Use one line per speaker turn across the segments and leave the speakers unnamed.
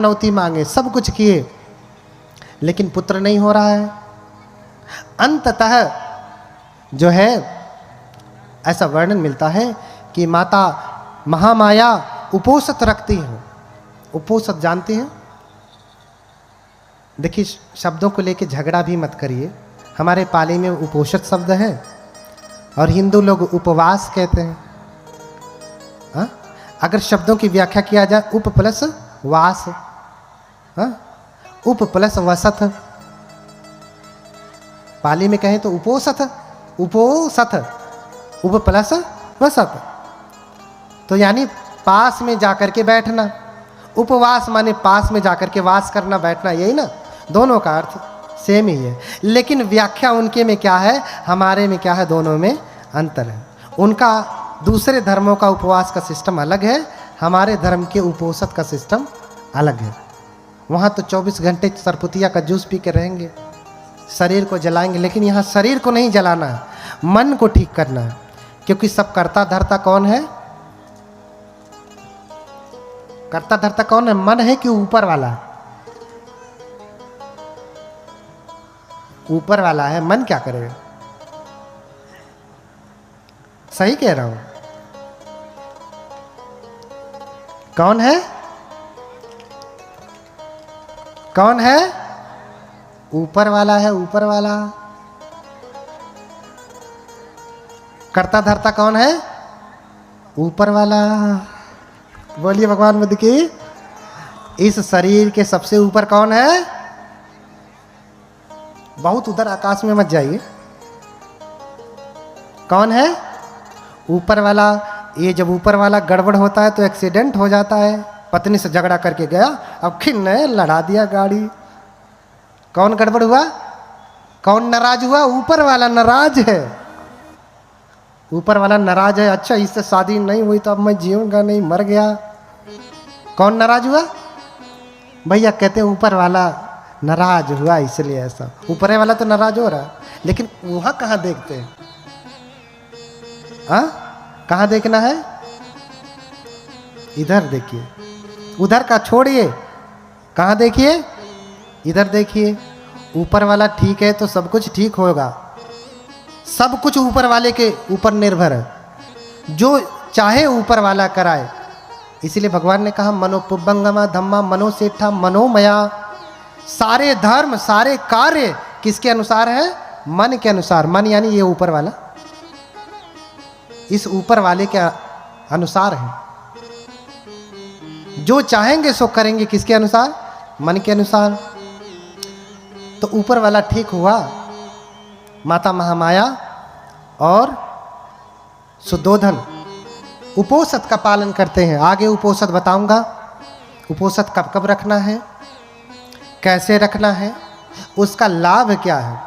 मनौती मांगे, सब कुछ किए, लेकिन पुत्र नहीं हो रहा है। अंततः जो है ऐसा वर्णन मिलता है कि माता महामाया उपोषित रखती हैं। उपोषित जानते हैं? देखिए, शब्दों को लेके झगड़ा भी मत करिए। हमारे पाली में उपोषित शब्द है और हिंदू लोग उपवास कहते हैं। हा? अगर शब्दों की व्याख्या किया जाए, उप प्लस वास, उप प्लस वसत, पाली में कहें तो उपोषित, उपोषित, उप प्लस वसत, तो यानी पास में जाकर के बैठना। उपवास माने पास में जाकर के वास करना, बैठना, यही ना, दोनों का अर्थ सेम ही है, लेकिन व्याख्या उनके में क्या है, हमारे में क्या है, दोनों में अंतर है। उनका दूसरे धर्मों का उपवास का सिस्टम अलग है, हमारे धर्म के उपोषित का सिस्टम अलग है। वहाँ तो 24 घंटे सरपुतिया का जूस पी के रहेंगे, शरीर को जलाएंगे, लेकिन यहाँ शरीर को नहीं जलाना है, मन को ठीक करना है। क्योंकि सब कर्ता धर्ता कौन है? कर्ता धर्ता कौन है? मन है कि ऊपर वाला? ऊपर वाला है, मन क्या करेगा? सही कह रहा हूं? कौन है? कौन है? ऊपर वाला है, ऊपर वाला। कर्ता धर्ता कौन है? ऊपर वाला। बोलिए भगवान बुद्ध की। इस शरीर के सबसे ऊपर कौन है? बहुत उधर आकाश में मत जाइए। कौन है? ऊपर वाला। ये जब ऊपर वाला गड़बड़ होता है तो एक्सीडेंट हो जाता है। पत्नी से झगड़ा करके गया, अब खिन्ने लड़ा दिया गाड़ी। कौन गड़बड़ हुआ? कौन नाराज हुआ? ऊपर वाला नाराज है। ऊपर वाला नाराज है, अच्छा इससे शादी नहीं हुई तो अब मैं जीऊंगा नहीं, मर गया। कौन नाराज हुआ? भैया कहते हैं ऊपर वाला नाराज हुआ इसलिए ऐसा। ऊपर वाला तो नाराज हो रहा है, लेकिन वहां कहां देखते हैं? हाँ, कहां देखना है? इधर देखिए, उधर का छोड़िए, कहां देखिए? इधर देखिए। ऊपर वाला ठीक है तो सब कुछ ठीक होगा। सब कुछ ऊपर वाले के ऊपर निर्भर है, जो चाहे ऊपर वाला कराए। इसीलिए भगवान ने कहा मनोपुब्बंगमा धम्मा मनोसेठा मनोमया। सारे धर्म, सारे कार्य किसके अनुसार है? मन के अनुसार। मन यानी ये ऊपर वाला, इस ऊपर वाले के अनुसार है। जो चाहेंगे सो करेंगे, किसके अनुसार? मन के अनुसार। तो ऊपर वाला ठीक हुआ। माता महामाया और सुद्धोधन उपोषित का पालन करते हैं। आगे उपोषित बताऊंगा। उपोषित कब कब रखना है, कैसे रखना है, उसका लाभ क्या है।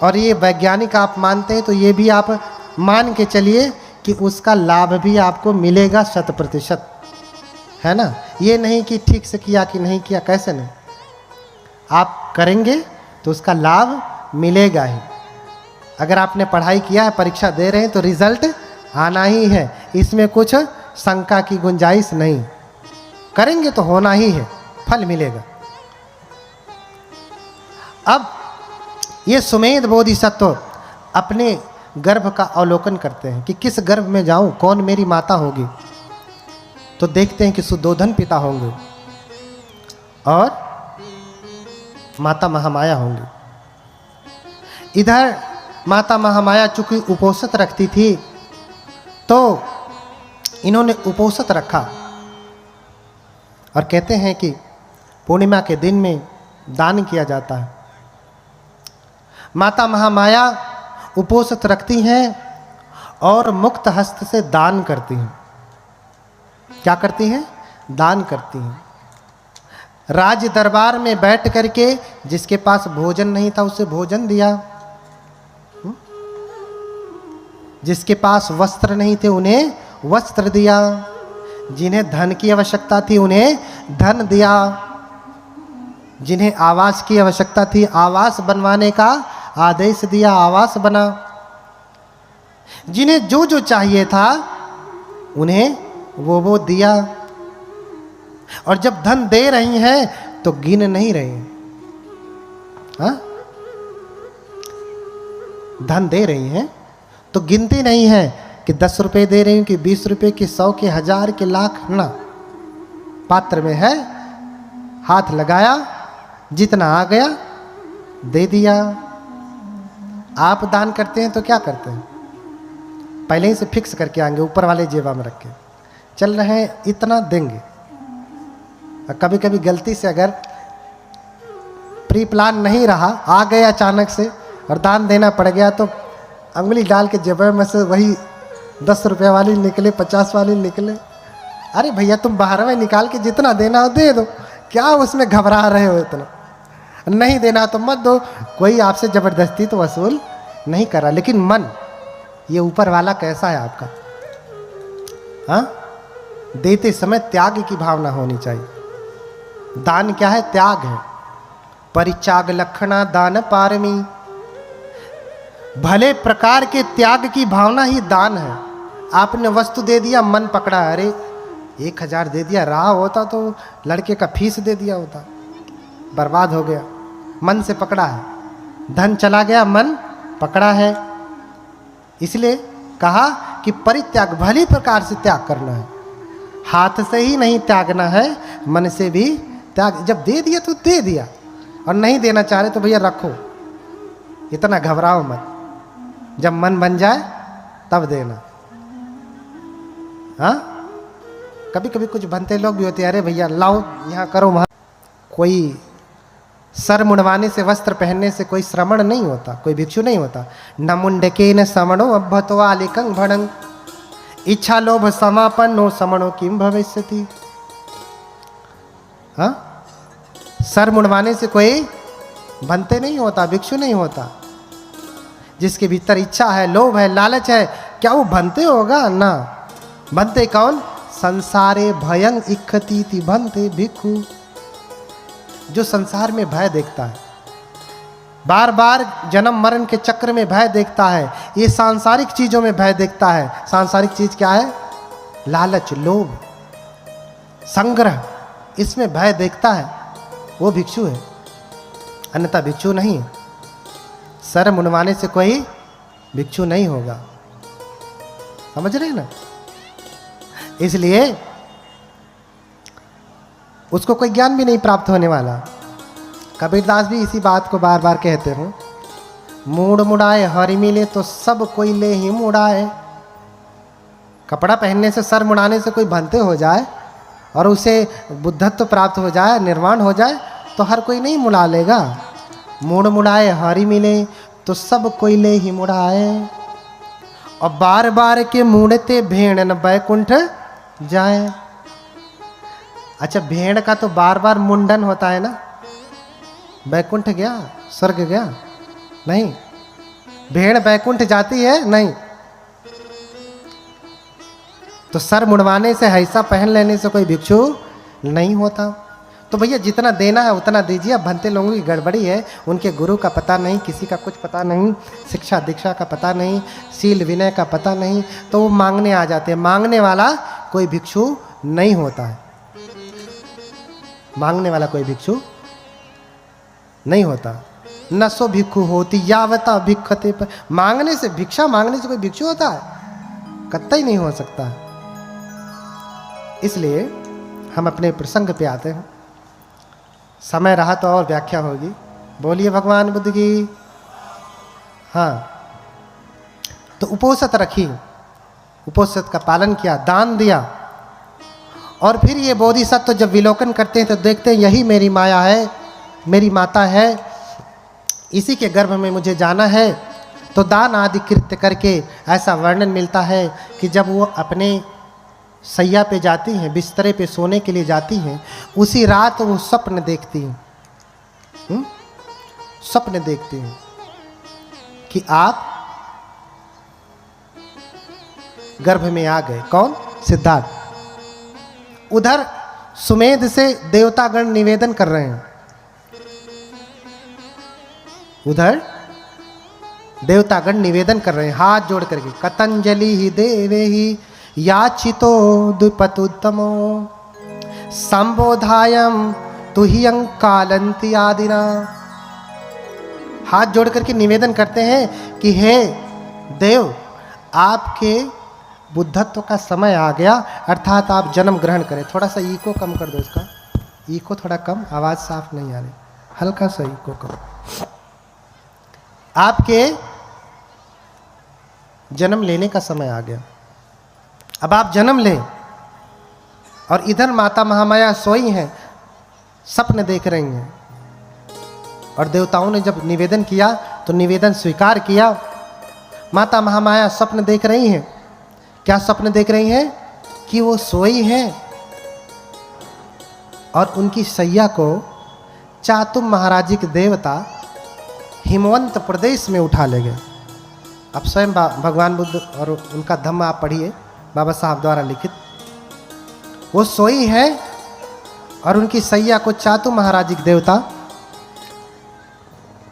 और ये वैज्ञानिक आप मानते हैं तो ये भी आप मान के चलिए कि उसका लाभ भी आपको मिलेगा 100%, है ना। ये नहीं कि ठीक से किया कि नहीं किया, कैसे नहीं, आप करेंगे तो उसका लाभ मिलेगा ही। अगर आपने पढ़ाई किया है, परीक्षा दे रहे हैं तो रिजल्ट आना ही है, इसमें कुछ शंका की गुंजाइश नहीं। करेंगे तो होना ही है, फल मिलेगा। अब ये सुमेध बोधिसत्व अपने गर्भ का अवलोकन करते हैं कि किस गर्भ में जाऊं, कौन मेरी माता होगी। तो देखते हैं कि सुद्धोधन पिता होंगे और माता महामाया होंगी। इधर माता महामाया चूंकि उपोषित रखती थी तो इन्होंने उपोषित रखा। और कहते हैं कि पूर्णिमा के दिन में दान किया जाता है। माता महामाया उपोषित रखती हैं और मुक्त हस्त से दान करती हैं। क्या करती हैं? दान करती हैं। राज दरबार में बैठ करके जिसके पास भोजन नहीं था उसे भोजन दिया, जिसके पास वस्त्र नहीं थे उन्हें वस्त्र दिया, जिन्हें धन की आवश्यकता थी उन्हें धन दिया, जिन्हें आवास की आवश्यकता थी आवास बनवाने का आदेश दिया, आवास बना। जिन्हें जो जो चाहिए था उन्हें वो दिया। और जब धन दे रही हैं तो गिन नहीं रही हैं। हाँ? धन दे रही हैं तो गिनती नहीं है कि 10 रुपए दे रही हूं कि 20 रुपए कि 100 के 1000 के लाख ना। पात्र में है, हाथ लगाया, जितना आ गया दे दिया। आप दान करते हैं तो क्या करते हैं? पहले ही से फिक्स करके आएंगे, ऊपर वाले जेबा में रख के चल रहे हैं, इतना देंगे। और कभी कभी गलती से अगर प्री प्लान नहीं रहा, आ गए अचानक से और दान देना पड़ गया, तो अंगुली डाल के जेब में से वही 10 रुपये वाली निकले, 50 वाली निकले। अरे भैया तुम 12वें निकाल के जितना देना हो दे दो, क्या उसमें घबरा रहे हो इतना? नहीं देना तो मत दो, कोई आपसे जबरदस्ती तो वसूल नहीं कर रहा। लेकिन मन, ये ऊपर वाला कैसा है आपका? हाँ, देते समय त्याग की भावना होनी चाहिए। दान क्या है? त्याग है। परित्याग लक्षणा दान पारमी। भले प्रकार के त्याग की भावना ही दान है। आपने वस्तु दे दिया, मन पकड़ा, अरे 1000 दे दिया, रहा होता तो लड़के का फीस दे दिया होता, बर्बाद हो गया। मन से पकड़ा है, धन चला गया, मन पकड़ा है। इसलिए कहा कि परित्याग, भली प्रकार से त्याग करना है। हाथ से ही नहीं त्यागना है, मन से भी त्याग। जब दे दिया तो दे दिया, और नहीं देना चाह रहे तो भैया रखो, इतना घबराओ मत। जब मन बन जाए तब देना। हाँ, कभी कभी कुछ बनते लोग भी होते हैं, अरे भैया लाओ, यहाँ करो वहाँ। कोई सर मुंडवाने से, वस्त्र पहनने से कोई श्रमण नहीं होता, कोई भिक्षु नहीं होता। न मुंडके न समणो अभ्यत्वा लिकं भणं, इच्छा लोभ समापन्नो समणो किम भविष्यति। हाँ, सर मुंडवाने से कोई बनते नहीं होता, भिक्षु नहीं होता। जिसके भीतर इच्छा है, लोभ है, लालच है, क्या वो बनते होगा? ना। बनते कौन? संसारे भयं इच्छतीति बनते भिक्षु। जो संसार में भय देखता है, बार बार जन्म मरण के चक्र में भय देखता है, ये सांसारिक चीजों में भय देखता है। सांसारिक चीज क्या है? लालच, लोभ, संग्रह, इसमें भय देखता है, वो भिक्षु है, अन्यथा भिक्षु नहीं है। सर मुंडवाने से कोई भिक्षु नहीं होगा, समझ रहे ना? इसलिए उसको कोई ज्ञान भी नहीं प्राप्त होने वाला। कबीरदास भी इसी बात को बार बार कहते हैं, मूड मुड़ाए हरि मिले तो सब कोई ले ही मुड़ाए। कपड़ा पहनने से, सर मुड़ाने से कोई भंते हो जाए और उसे बुद्धत्व प्राप्त हो जाए, निर्वाण हो जाए, तो हर कोई नहीं मुड़ा लेगा। मूड मुड़ाए हरि मिले तो सब कोई ले ही मुड़ाए। और बार बार के मुड़ते भेड़ न बैकुंठ जाए। अच्छा, भेड़ का तो बार बार मुंडन होता है ना, बैकुंठ गया, स्वर्ग गया? नहीं। भेड़ बैकुंठ जाती है? नहीं। तो सर मुड़वाने से, ऐसा पहन लेने से कोई भिक्षु नहीं होता। तो भैया जितना देना है उतना दीजिए। अब भंते लोगों की गड़बड़ी है, उनके गुरु का पता नहीं, किसी का कुछ पता नहीं, शिक्षा दीक्षा का पता नहीं, शील विनय का पता नहीं, तो वो मांगने आ जाते हैं। मांगने वाला कोई भिक्षु नहीं होता है। मांगने वाला कोई भिक्षु नहीं होता। न सो भिक्षु होती यावता भिक्षते पर। मांगने से, भिक्षा मांगने से कोई भिक्षु होता है? कतई नहीं हो सकता। इसलिए हम अपने प्रसंग पे आते हैं। समय रहा तो और व्याख्या होगी। बोलिए भगवान बुद्ध की। हाँ, तो उपोषित रखी, उपोषित का पालन किया, दान दिया। और फिर ये बोधिसत्व जब विलोकन करते हैं तो देखते हैं यही मेरी माया है, मेरी माता है, इसी के गर्भ में मुझे जाना है। तो दान आदि कृत्य करके ऐसा वर्णन मिलता है कि जब वो अपने सैया पे जाती हैं, बिस्तरे पे सोने के लिए जाती हैं, उसी रात वो स्वप्न देखती हैं। स्वप्न देखती हैं कि आप गर्भ में आ गए। कौन? सिद्धार्थ। उधर सुमेध से देवतागण निवेदन कर रहे हैं। उधर देवतागण निवेदन कर रहे हैं हाथ जोड़ करके, कतंजलि ही देवे ही याचितो द्विपतुत्तमो संबोधायम तुहियं कालंति आदिना। हाथ जोड़ करके निवेदन करते हैं कि हे देव, आपके बुद्धत्व का समय आ गया, अर्थात आप जन्म ग्रहण करें। थोड़ा सा इको कम कर दो इसका, इको थोड़ा कम, आवाज साफ नहीं आ रही, हल्का सा इको कम। आपके जन्म लेने का समय आ गया, अब आप जन्म लें। और इधर माता महामाया सोई हैं, सपन देख रही हैं। और देवताओं ने जब निवेदन किया तो निवेदन स्वीकार किया। माता महामाया स्वप्न देख रही हैं। क्या स्वप्न देख रही हैं? कि वो सोई हैं और उनकी सैया को चातुम महाराजी के देवता हिमवंत प्रदेश में उठा ले गए। अब स्वयं भगवान बुद्ध और उनका धम्म आप पढ़िए, बाबा साहब द्वारा लिखित। वो सोई हैं और उनकी सैया को चातु महाराजी के देवता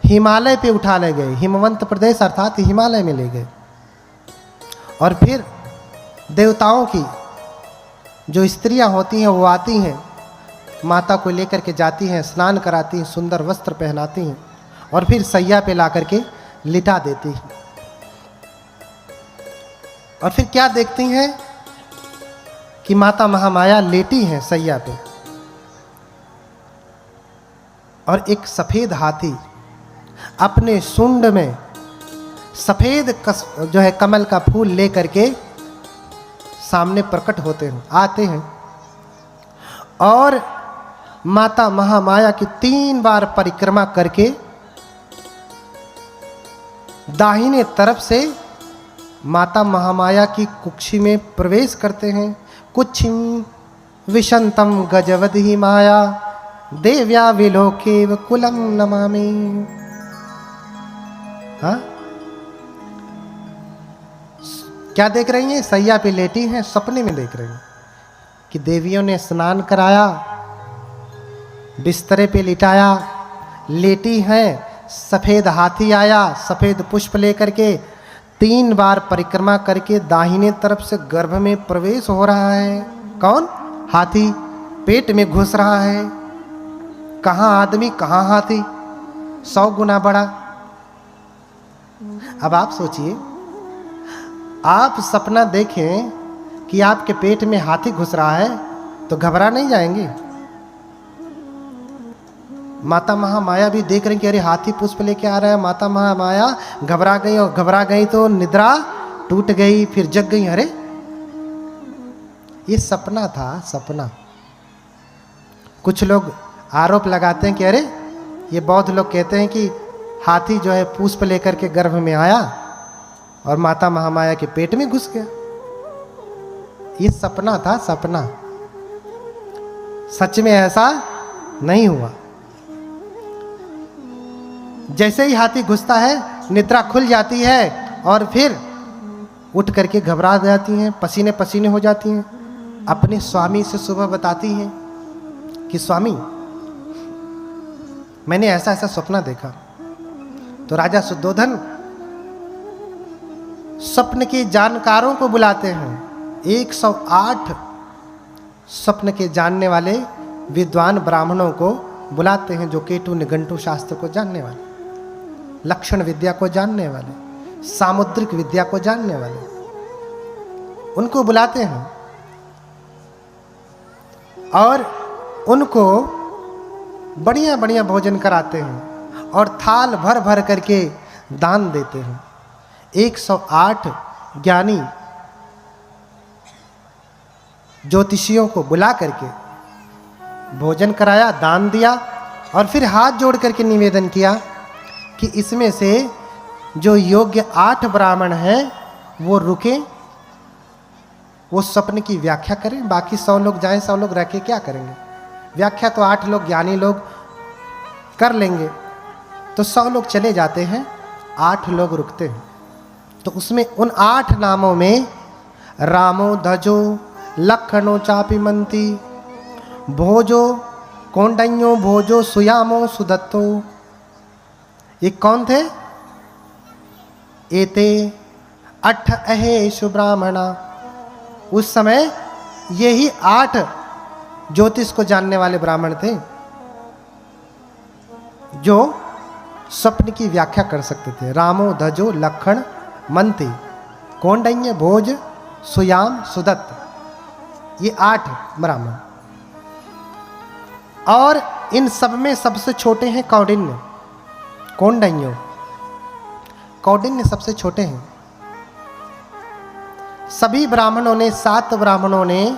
हिमालय पे उठा ले गए। हिमवंत प्रदेश अर्थात हिमालय में ले गए। और फिर देवताओं की जो स्त्रियां होती हैं वो आती हैं, माता को लेकर के जाती हैं, स्नान कराती हैं, सुंदर वस्त्र पहनाती हैं और फिर सैया पे ला करके लिटा देती हैं। और फिर क्या देखती हैं कि माता महामाया लेटी हैं सैया पे और एक सफेद हाथी अपने सूंड में सफेद जो है कमल का फूल लेकर के सामने प्रकट होते हैं, आते हैं। और माता महामाया की 3 बार परिक्रमा करके दाहिने तरफ से माता महामाया की कुक्षी में प्रवेश करते हैं। कुक्षिम विशंतम गजवदहि माया देव्या विलोकेव कुलम नमामि। हाँ, क्या देख रही हैं? सैया पे लेटी हैं, सपने में देख रही हैं कि देवियों ने स्नान कराया, बिस्तरे पे लिटाया, लेटी हैं, सफेद हाथी आया सफेद पुष्प लेकर के, 3 बार परिक्रमा करके दाहिने तरफ से गर्भ में प्रवेश हो रहा है। कौन? हाथी पेट में घुस रहा है। कहाँ आदमी कहाँ हाथी, 100 गुना बड़ा। अब आप सोचिए, आप सपना देखें कि आपके पेट में हाथी घुस रहा है तो घबरा नहीं जाएंगे? माता महामाया भी देख रही कि अरे हाथी पुष्प लेके आ रहा है। माता महामाया घबरा गई और घबरा गई तो निद्रा टूट गई, फिर जग गई। अरे ये सपना था, सपना। कुछ लोग आरोप लगाते हैं कि अरे ये बौद्ध लोग कहते हैं कि हाथी जो है पुष्प लेकर के गर्भ में आया और माता महामाया के पेट में घुस गया। ये सपना था, सपना। सच में ऐसा नहीं हुआ। जैसे ही हाथी घुसता है निद्रा खुल जाती है और फिर उठ करके घबरा जाती हैं, पसीने पसीने हो जाती हैं। अपने स्वामी से सुबह बताती हैं कि स्वामी मैंने ऐसा ऐसा सपना देखा। तो राजा शुद्धोधन स्वप्न के जानकारों को बुलाते हैं। 108 स्वप्न के जानने वाले विद्वान ब्राह्मणों को बुलाते हैं, जो केतु निघंटु शास्त्र को जानने वाले, लक्षण विद्या को जानने वाले, सामुद्रिक विद्या को जानने वाले, उनको बुलाते हैं और उनको बढ़िया बढ़िया भोजन कराते हैं और थाल भर भर करके दान देते हैं। 108 ज्ञानी ज्योतिषियों को बुला करके भोजन कराया, दान दिया और फिर हाथ जोड़ करके निवेदन किया कि इसमें से जो योग्य 8 ब्राह्मण हैं वो रुके, वो स्वप्न की व्याख्या करें। बाकी 100 लोग जाएं, 100 लोग रह के क्या करेंगे? व्याख्या तो 8 लोग ज्ञानी लोग कर लेंगे। तो 100 लोग चले जाते हैं, 8 लोग रुकते हैं। तो उसमें उन 8 नामों में रामो धजो लखनो चापिमंती भोजो कौंडन्यो भोजो सुयामो सुदत्तो। ये कौन थे? एते 8 अहेशु ब्राह्मणा। उस समय यही 8 ज्योतिष को जानने वाले ब्राह्मण थे, जो स्वप्न की व्याख्या कर सकते थे। रामो धजो लखन मंती कौंडन्य भोज सुयाम सुदत्त, ये 8 ब्राह्मण। और इन सब में सबसे छोटे हैं कौंडिन्य, कौंडन्यो, कौंडिन्य सबसे छोटे हैं। सभी ब्राह्मणों ने, 7 ब्राह्मणों ने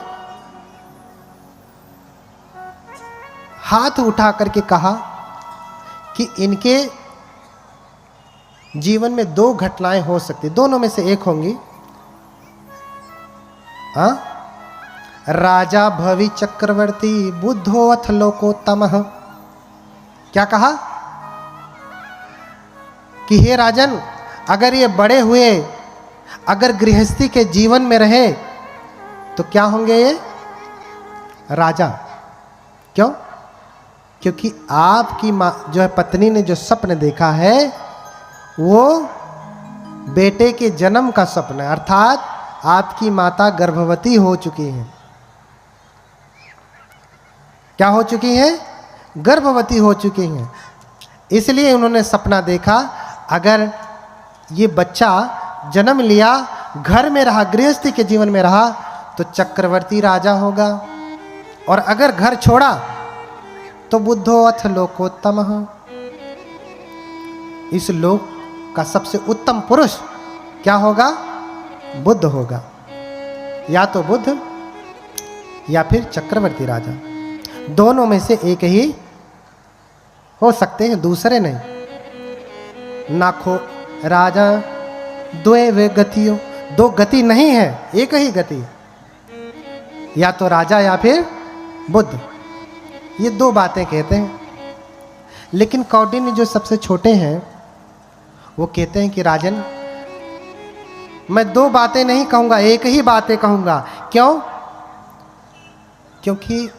हाथ उठा करके कहा कि इनके जीवन में 2 घटनाएं हो सकती, दोनों में से एक होंगी। राजा भवि चक्रवर्ती बुद्धो अथ लोकोत्तमः। क्या कहा कि हे राजन, अगर ये बड़े हुए, अगर गृहस्थी के जीवन में रहे तो क्या होंगे ये? राजा। क्यों? क्योंकि आपकी मां जो है, पत्नी ने जो स्वप्न देखा है वो बेटे के जन्म का स्वप्न है, अर्थात आपकी माता गर्भवती हो चुकी हैं। क्या हो चुकी हैं? गर्भवती हो चुकी हैं। इसलिए उन्होंने सपना देखा, अगर ये बच्चा जन्म लिया, घर में रहा, गृहस्थी के जीवन में रहा तो चक्रवर्ती राजा होगा, और अगर घर छोड़ा तो बुद्धो अथ लोकोत्तमः, इस लोक का सबसे उत्तम पुरुष क्या होगा? बुद्ध होगा। या तो बुद्ध या फिर चक्रवर्ती राजा, दोनों में से एक ही हो सकते हैं, दूसरे नहीं। नाखो राजा द्वे वे गतियों, 2 गति नहीं है, एक ही गति, या तो राजा या फिर बुद्ध, ये 2 बातें कहते हैं। लेकिन कौंडिन्य जो सबसे छोटे हैं वो कहते हैं कि राजन, मैं 2 बातें नहीं कहूंगा, एक ही बातें कहूंगा। क्यों? क्योंकि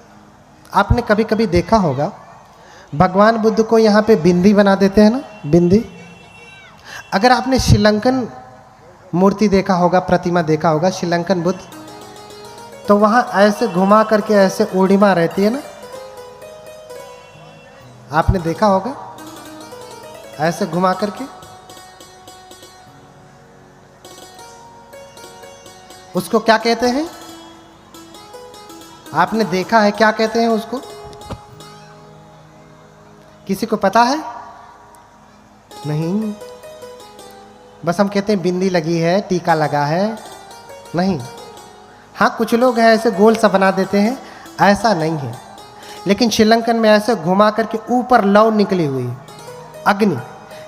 आपने कभी कभी देखा होगा, भगवान बुद्ध को यहाँ पे बिंदी बना देते हैं ना, बिंदी। अगर आपने श्रीलंकन मूर्ति देखा होगा, प्रतिमा देखा होगा, श्रीलंकन बुद्ध, तो वहाँ ऐसे घुमा करके ऐसे ओडिमा रहती है ना, आपने देखा होगा, ऐसे घुमा करके। उसको क्या कहते हैं? आपने देखा है, क्या कहते हैं उसको? किसी को पता है? नहीं, बस हम कहते हैं बिंदी लगी है, टीका लगा है। नहीं, हाँ कुछ लोग हैं ऐसे गोल सा बना देते हैं, ऐसा नहीं है। लेकिन श्रीलंकन में ऐसे घुमा करके ऊपर लौ निकली हुई अग्नि,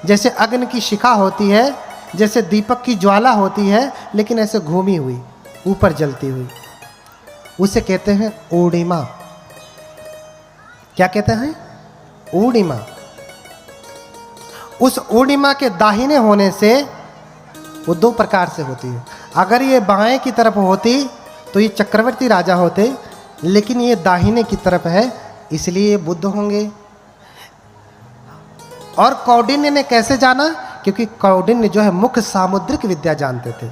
जैसे अग्नि की शिखा होती है, जैसे दीपक की ज्वाला होती है, लेकिन ऐसे घूमी हुई ऊपर जलती हुई, उसे कहते हैं ओडिमा। क्या कहते हैं? ओडिमा। उस ओडिमा के दाहिने होने से वो 2 प्रकार से होती है। अगर ये बाएं की तरफ होती तो ये चक्रवर्ती राजा होते, लेकिन ये दाहिने की तरफ है, इसलिए बुद्ध होंगे। और कौंडिन्य ने कैसे जाना? क्योंकि कौंडिन्य जो है मुख्य सामुद्रिक विद्या जानते थे।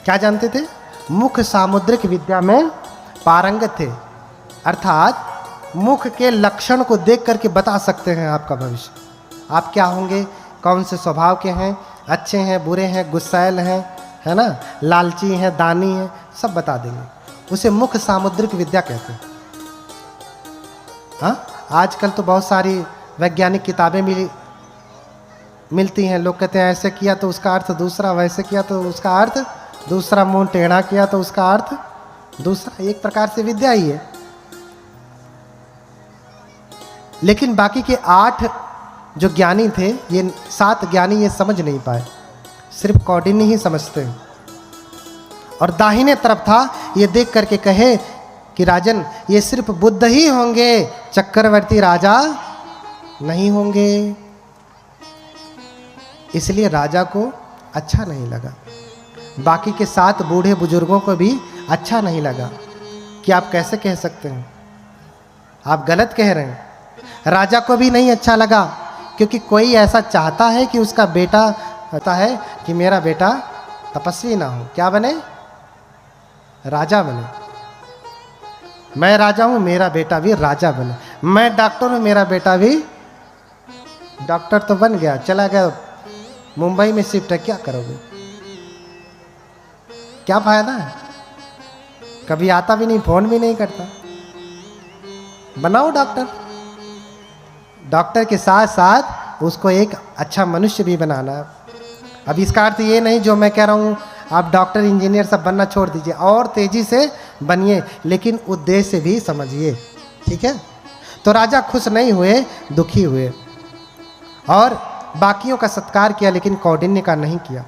क्या जानते थे? मुख्य सामुद्रिक विद्या में पारंगत थे, अर्थात मुख के लक्षण को देख करके बता सकते हैं आपका भविष्य, आप क्या होंगे, कौन से स्वभाव के हैं, अच्छे हैं, बुरे हैं, गुस्सैल हैं, है ना, लालची हैं, दानी हैं, सब बता देंगे। उसे मुख्य सामुद्रिक विद्या कहते हैं। हाँ, आजकल तो बहुत सारी वैज्ञानिक किताबें मिलती हैं। लोग कहते हैं ऐसे किया तो उसका अर्थ दूसरा, वैसे किया तो उसका अर्थ दूसरा, मुंह टेढ़ा किया तो उसका अर्थ दूसरा। एक प्रकार से विद्या ही है। लेकिन बाकी के 8 जो ज्ञानी थे, ये 7 ज्ञानी ये समझ नहीं पाए, सिर्फ कौंडिन्य ही समझते हैं। और दाहिने तरफ था, ये देख करके कहे कि राजन, ये सिर्फ बुद्ध ही होंगे, चक्रवर्ती राजा नहीं होंगे। इसलिए राजा को अच्छा नहीं लगा, बाकी के 7 बूढ़े बुजुर्गों को भी अच्छा नहीं लगा कि आप कैसे कह सकते हैं, आप गलत कह रहे हैं। राजा को भी नहीं अच्छा लगा, क्योंकि कोई ऐसा चाहता है कि उसका बेटा होता है कि मेरा बेटा तपस्वी ना हो, क्या बने, राजा बने। मैं राजा हूं, मेरा बेटा भी राजा बने। मैं डॉक्टर हूं, मेरा बेटा भी डॉक्टर तो बन गया, चला गया मुंबई में शिफ्ट है, क्या करोगे? क्या फायदा है? कभी आता भी नहीं, फोन भी नहीं करता। बनाओ डॉक्टर, डॉक्टर के साथ साथ उसको एक अच्छा मनुष्य भी बनाना है। अब इसका अर्थ ये नहीं जो मैं कह रहा हूँ आप डॉक्टर इंजीनियर सब बनना छोड़ दीजिए, और तेजी से बनिए, लेकिन उद्देश्य भी समझिए, ठीक है? तो राजा खुश नहीं हुए, दुखी हुए, और बाकियों का सत्कार किया लेकिन कौंडिन्य का नहीं किया।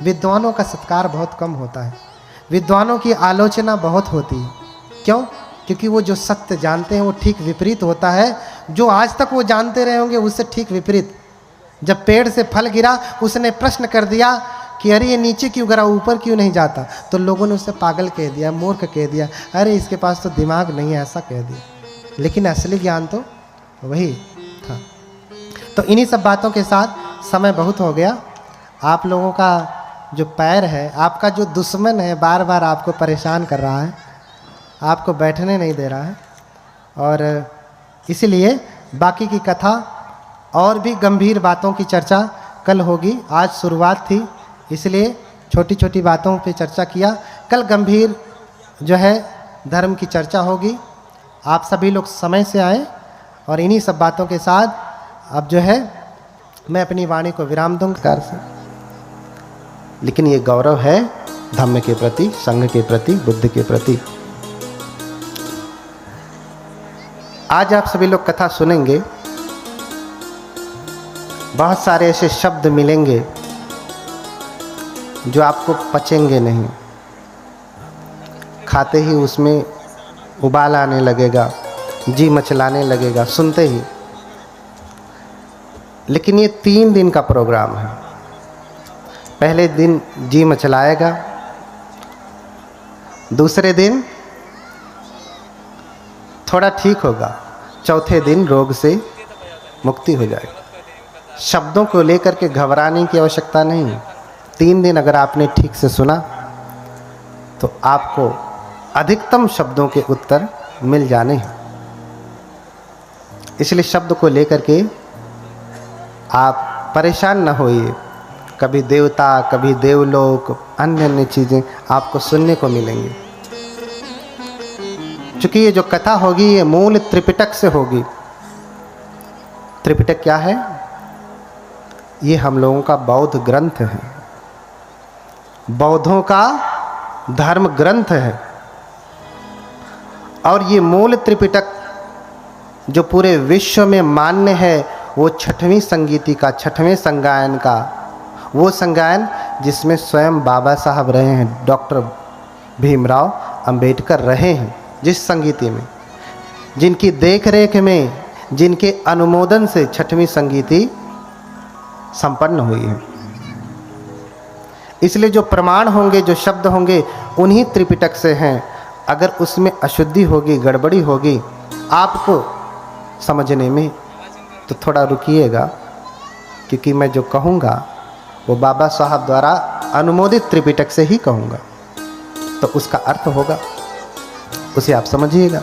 विद्वानों का सत्कार बहुत कम होता है, विद्वानों की आलोचना बहुत होती है। क्यों? क्योंकि वो जो सत्य जानते हैं वो ठीक विपरीत होता है, जो आज तक वो जानते रहे होंगे उससे ठीक विपरीत। जब पेड़ से फल गिरा, उसने प्रश्न कर दिया कि अरे ये नीचे क्यों गिरा, ऊपर क्यों नहीं जाता? तो लोगों ने उसे पागल कह दिया, मूर्ख कह दिया, अरे इसके पास तो दिमाग नहीं है, ऐसा कह दिया। लेकिन असली ज्ञान तो वही था। तो इन्हीं सब बातों के साथ समय बहुत हो गया। आप लोगों का जो पैर है, आपका जो दुश्मन है, बार बार आपको परेशान कर रहा है, आपको बैठने नहीं दे रहा है, और इसलिए बाकी की कथा और भी गंभीर बातों की चर्चा कल होगी। आज शुरुआत थी, इसलिए छोटी छोटी बातों पे चर्चा किया। कल गंभीर जो है धर्म की चर्चा होगी। आप सभी लोग समय से आए, और इन्हीं सब बातों के साथ अब जो है मैं अपनी वाणी को विराम दूंगा से। लेकिन ये गौरव है धम्म के प्रति, संघ के प्रति, बुद्ध के प्रति। आज आप सभी लोग कथा सुनेंगे, बहुत सारे ऐसे शब्द मिलेंगे जो आपको पचेंगे नहीं, खाते ही उसमें उबाल आने लगेगा, जी मचलाने लगेगा सुनते ही। लेकिन ये 3 दिन का प्रोग्राम है। पहले दिन जी मचलाएगा, दूसरे दिन थोड़ा ठीक होगा, चौथे दिन रोग से मुक्ति हो जाएगी। शब्दों को लेकर के घबराने की आवश्यकता नहीं। 3 दिन अगर आपने ठीक से सुना तो आपको अधिकतम शब्दों के उत्तर मिल जाने हैं। इसलिए शब्द को लेकर के आप परेशान न होइए। कभी देवता, कभी देवलोक, अन्य अन्य चीज़ें आपको सुनने को मिलेंगी। चूँकि ये जो कथा होगी ये मूल त्रिपिटक से होगी। त्रिपिटक क्या है? ये हम लोगों का बौद्ध ग्रंथ है, बौद्धों का धर्म ग्रंथ है। और ये मूल त्रिपिटक जो पूरे विश्व में मान्य है, वो 6वीं संगीति का, 6वें संगायन का, वो संगायन जिसमें स्वयं बाबा साहब रहे हैं, डॉक्टर भीमराव अंबेडकर रहे हैं, जिस संगीति में, जिनकी देखरेख में, जिनके अनुमोदन से 6वीं संगीति संपन्न हुई है। इसलिए जो प्रमाण होंगे, जो शब्द होंगे, उन्हीं त्रिपिटक से हैं। अगर उसमें अशुद्धि होगी, गड़बड़ी होगी आपको समझने में, तो थोड़ा रुकिएगा, क्योंकि मैं जो कहूँगा वो बाबा साहब द्वारा अनुमोदित त्रिपिटक से ही कहूँगा, तो उसका अर्थ होगा, उसे आप समझिएगा।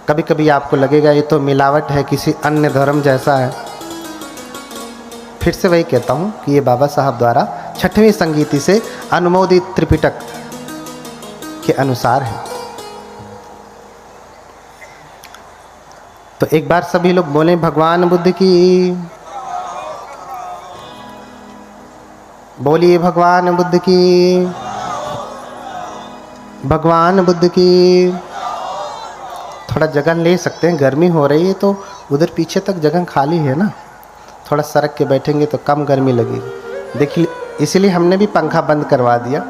कभी कभी आपको लगेगा ये तो मिलावट है, किसी अन्य धर्म जैसा है। फिर से वही कहता हूँ कि ये बाबा साहब द्वारा 6वीं संगीति से अनुमोदित त्रिपिटक के अनुसार है। तो एक बार सभी लोग बोले भगवान बुद्ध की, बोलिए भगवान बुद्ध की, भगवान बुद्ध की। थोड़ा जगह ले सकते हैं, गर्मी हो रही है तो उधर पीछे तक जगह खाली है ना, थोड़ा सरक के बैठेंगे तो कम गर्मी लगेगी। देखिए, इसलिए हमने भी पंखा बंद करवा दिया,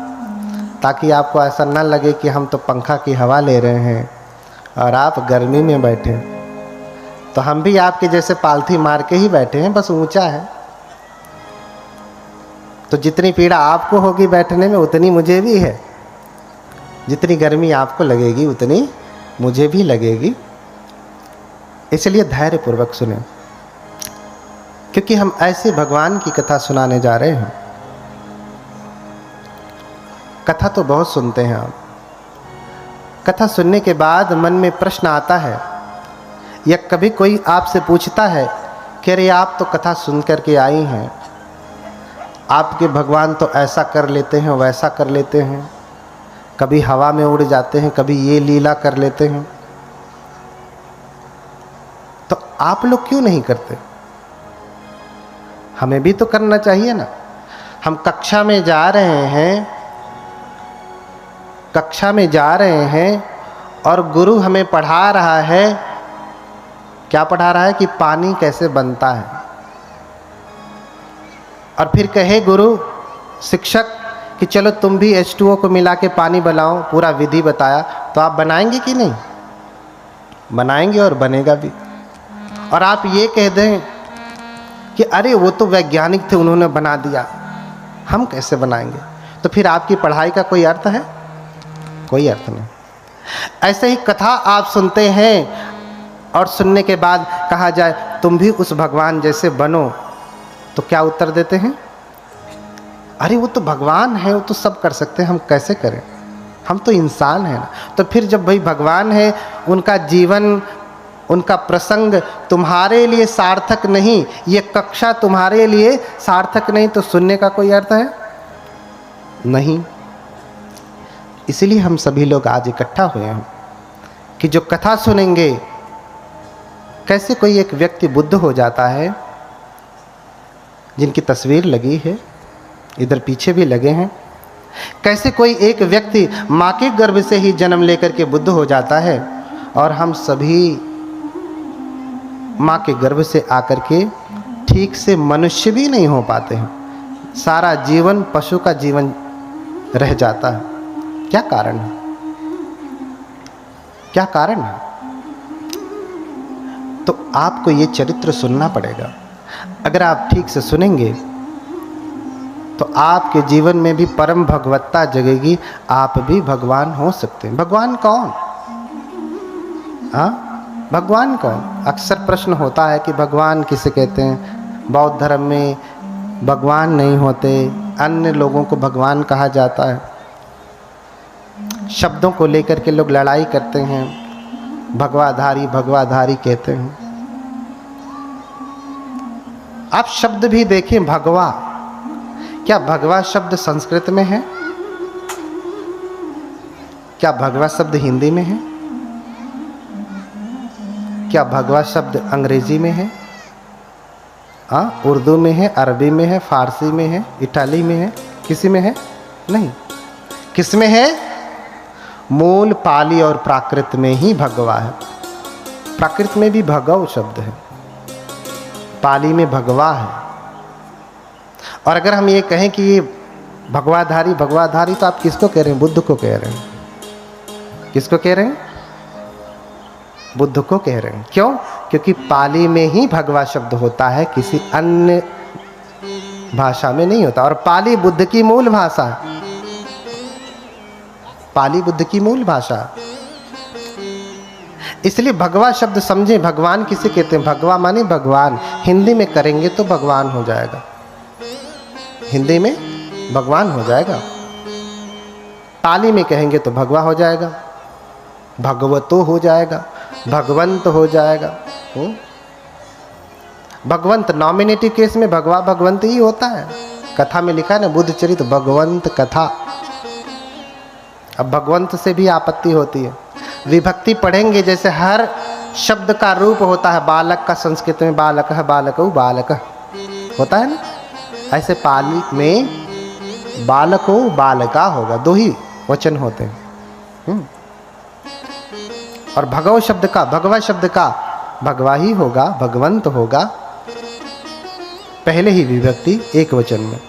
ताकि आपको ऐसा न लगे कि हम तो पंखा की हवा ले रहे हैं और आप गर्मी में बैठे। तो हम भी आपके जैसे पालथी मार के ही बैठे हैं, बस ऊंचा है। तो जितनी पीड़ा आपको होगी बैठने में, उतनी मुझे भी है। जितनी गर्मी आपको लगेगी उतनी मुझे भी लगेगी। इसलिए धैर्यपूर्वक सुने, क्योंकि हम ऐसे भगवान की कथा सुनाने जा रहे हैं। कथा तो बहुत सुनते हैं आप, कथा सुनने के बाद मन में प्रश्न आता है, या कभी कोई आपसे पूछता है कि अरे आप तो कथा सुन कर के आई हैं, आपके भगवान तो ऐसा कर लेते हैं वैसा कर लेते हैं, कभी हवा में उड़ जाते हैं, कभी ये लीला कर लेते हैं, तो आप लोग क्यों नहीं करते? हमें भी तो करना चाहिए ना। हम कक्षा में जा रहे हैं और गुरु हमें पढ़ा रहा है। क्या पढ़ा रहा है? कि पानी कैसे बनता है। और फिर कहे गुरु, शिक्षक कि चलो तुम भी H2O को मिला के पानी बनाओ, पूरा विधि बताया, तो आप बनाएंगे कि नहीं? बनाएंगे और बनेगा भी। और आप ये कह दें कि अरे वो तो वैज्ञानिक थे, उन्होंने बना दिया, हम कैसे बनाएंगे? तो फिर आपकी पढ़ाई का कोई अर्थ है? कोई अर्थ नहीं। ऐसे ही कथा आप सुनते हैं और सुनने के बाद कहा जाए तुम भी उस भगवान जैसे बनो, तो क्या उत्तर देते हैं? अरे वो तो भगवान है, वो तो सब कर सकते हैं, हम कैसे करें? हम तो इंसान हैं ना। तो फिर जब भाई भगवान है, उनका जीवन, उनका प्रसंग तुम्हारे लिए सार्थक नहीं, ये कक्षा तुम्हारे लिए सार्थक नहीं, तो सुनने का कोई अर्थ है? नहीं। इसलिए हम सभी लोग आज इकट्ठा हुए हैं कि जो कथा सुनेंगे, कैसे कोई एक व्यक्ति बुद्ध हो जाता है, जिनकी तस्वीर लगी है, इधर पीछे भी लगे हैं। कैसे कोई एक व्यक्ति माँ के गर्भ से ही जन्म लेकर के बुद्ध हो जाता है, और हम सभी माँ के गर्भ से आकर के ठीक से मनुष्य भी नहीं हो पाते हैं। सारा जीवन पशु का जीवन रह जाता है। क्या कारण है? क्या कारण है? तो आपको ये चरित्र सुनना पड़ेगा। अगर आप ठीक से सुनेंगे तो आपके जीवन में भी परम भगवत्ता जगेगी, आप भी भगवान हो सकते हैं। भगवान कौन? हाँ, भगवान कौन? अक्सर प्रश्न होता है कि भगवान किसे कहते हैं। बौद्ध धर्म में भगवान नहीं होते, अन्य लोगों को भगवान कहा जाता है। शब्दों को लेकर के लोग लड़ाई करते हैं, भगवाधारी भगवाधारी कहते हैं। आप शब्द भी देखें, भगवा, क्या भगवा शब्द संस्कृत में है? क्या भगवा शब्द हिंदी में है? क्या भगवा शब्द अंग्रेजी में है? हाँ, उर्दू में है, अरबी में है, फारसी में है, इटाली में है, किसी में है? नहीं। किस में है? मूल पाली और प्राकृत में ही भगवा है। प्राकृत में भी भगव शब्द है, पाली में भगवा है। और अगर हम ये कहें कि ये भगवाधारी भगवाधारी, तो आप किसको कह रहे हैं? बुद्ध को कह रहे हैं। किसको कह रहे हैं? बुद्ध को कह रहे हैं। क्यों? क्योंकि पाली में ही भगवा शब्द होता है, किसी अन्य भाषा में नहीं होता। और पाली बुद्ध की मूल भाषा है। पाली बुद्ध की मूल भाषा। इसलिए भगवा शब्द समझे। भगवान किसे कहते हैं? भगवा माने भगवान। हिंदी में करेंगे तो भगवान हो जाएगा, हिंदी में भगवान हो जाएगा। पाली में कहेंगे तो भगवा हो जाएगा, भगवतो हो जाएगा, भगवंत हो जाएगा। भगवंत नॉमिनेटिव केस में भगवा भगवंत ही होता है। कथा में लिखा है ना, बुद्ध चरित भगवंत कथा। अब भगवंत से भी आपत्ति होती है। विभक्ति पढ़ेंगे, जैसे हर शब्द का रूप होता है। बालक का संस्कृत में बालक है, बालक बालक होता है ना, ऐसे पाली में बालको बालका होगा, दो ही वचन होते हैं। और भगव शब्द का, भगवा शब्द का भगवा ही होगा, भगवंत होगा। पहले ही विभक्ति एक वचन में,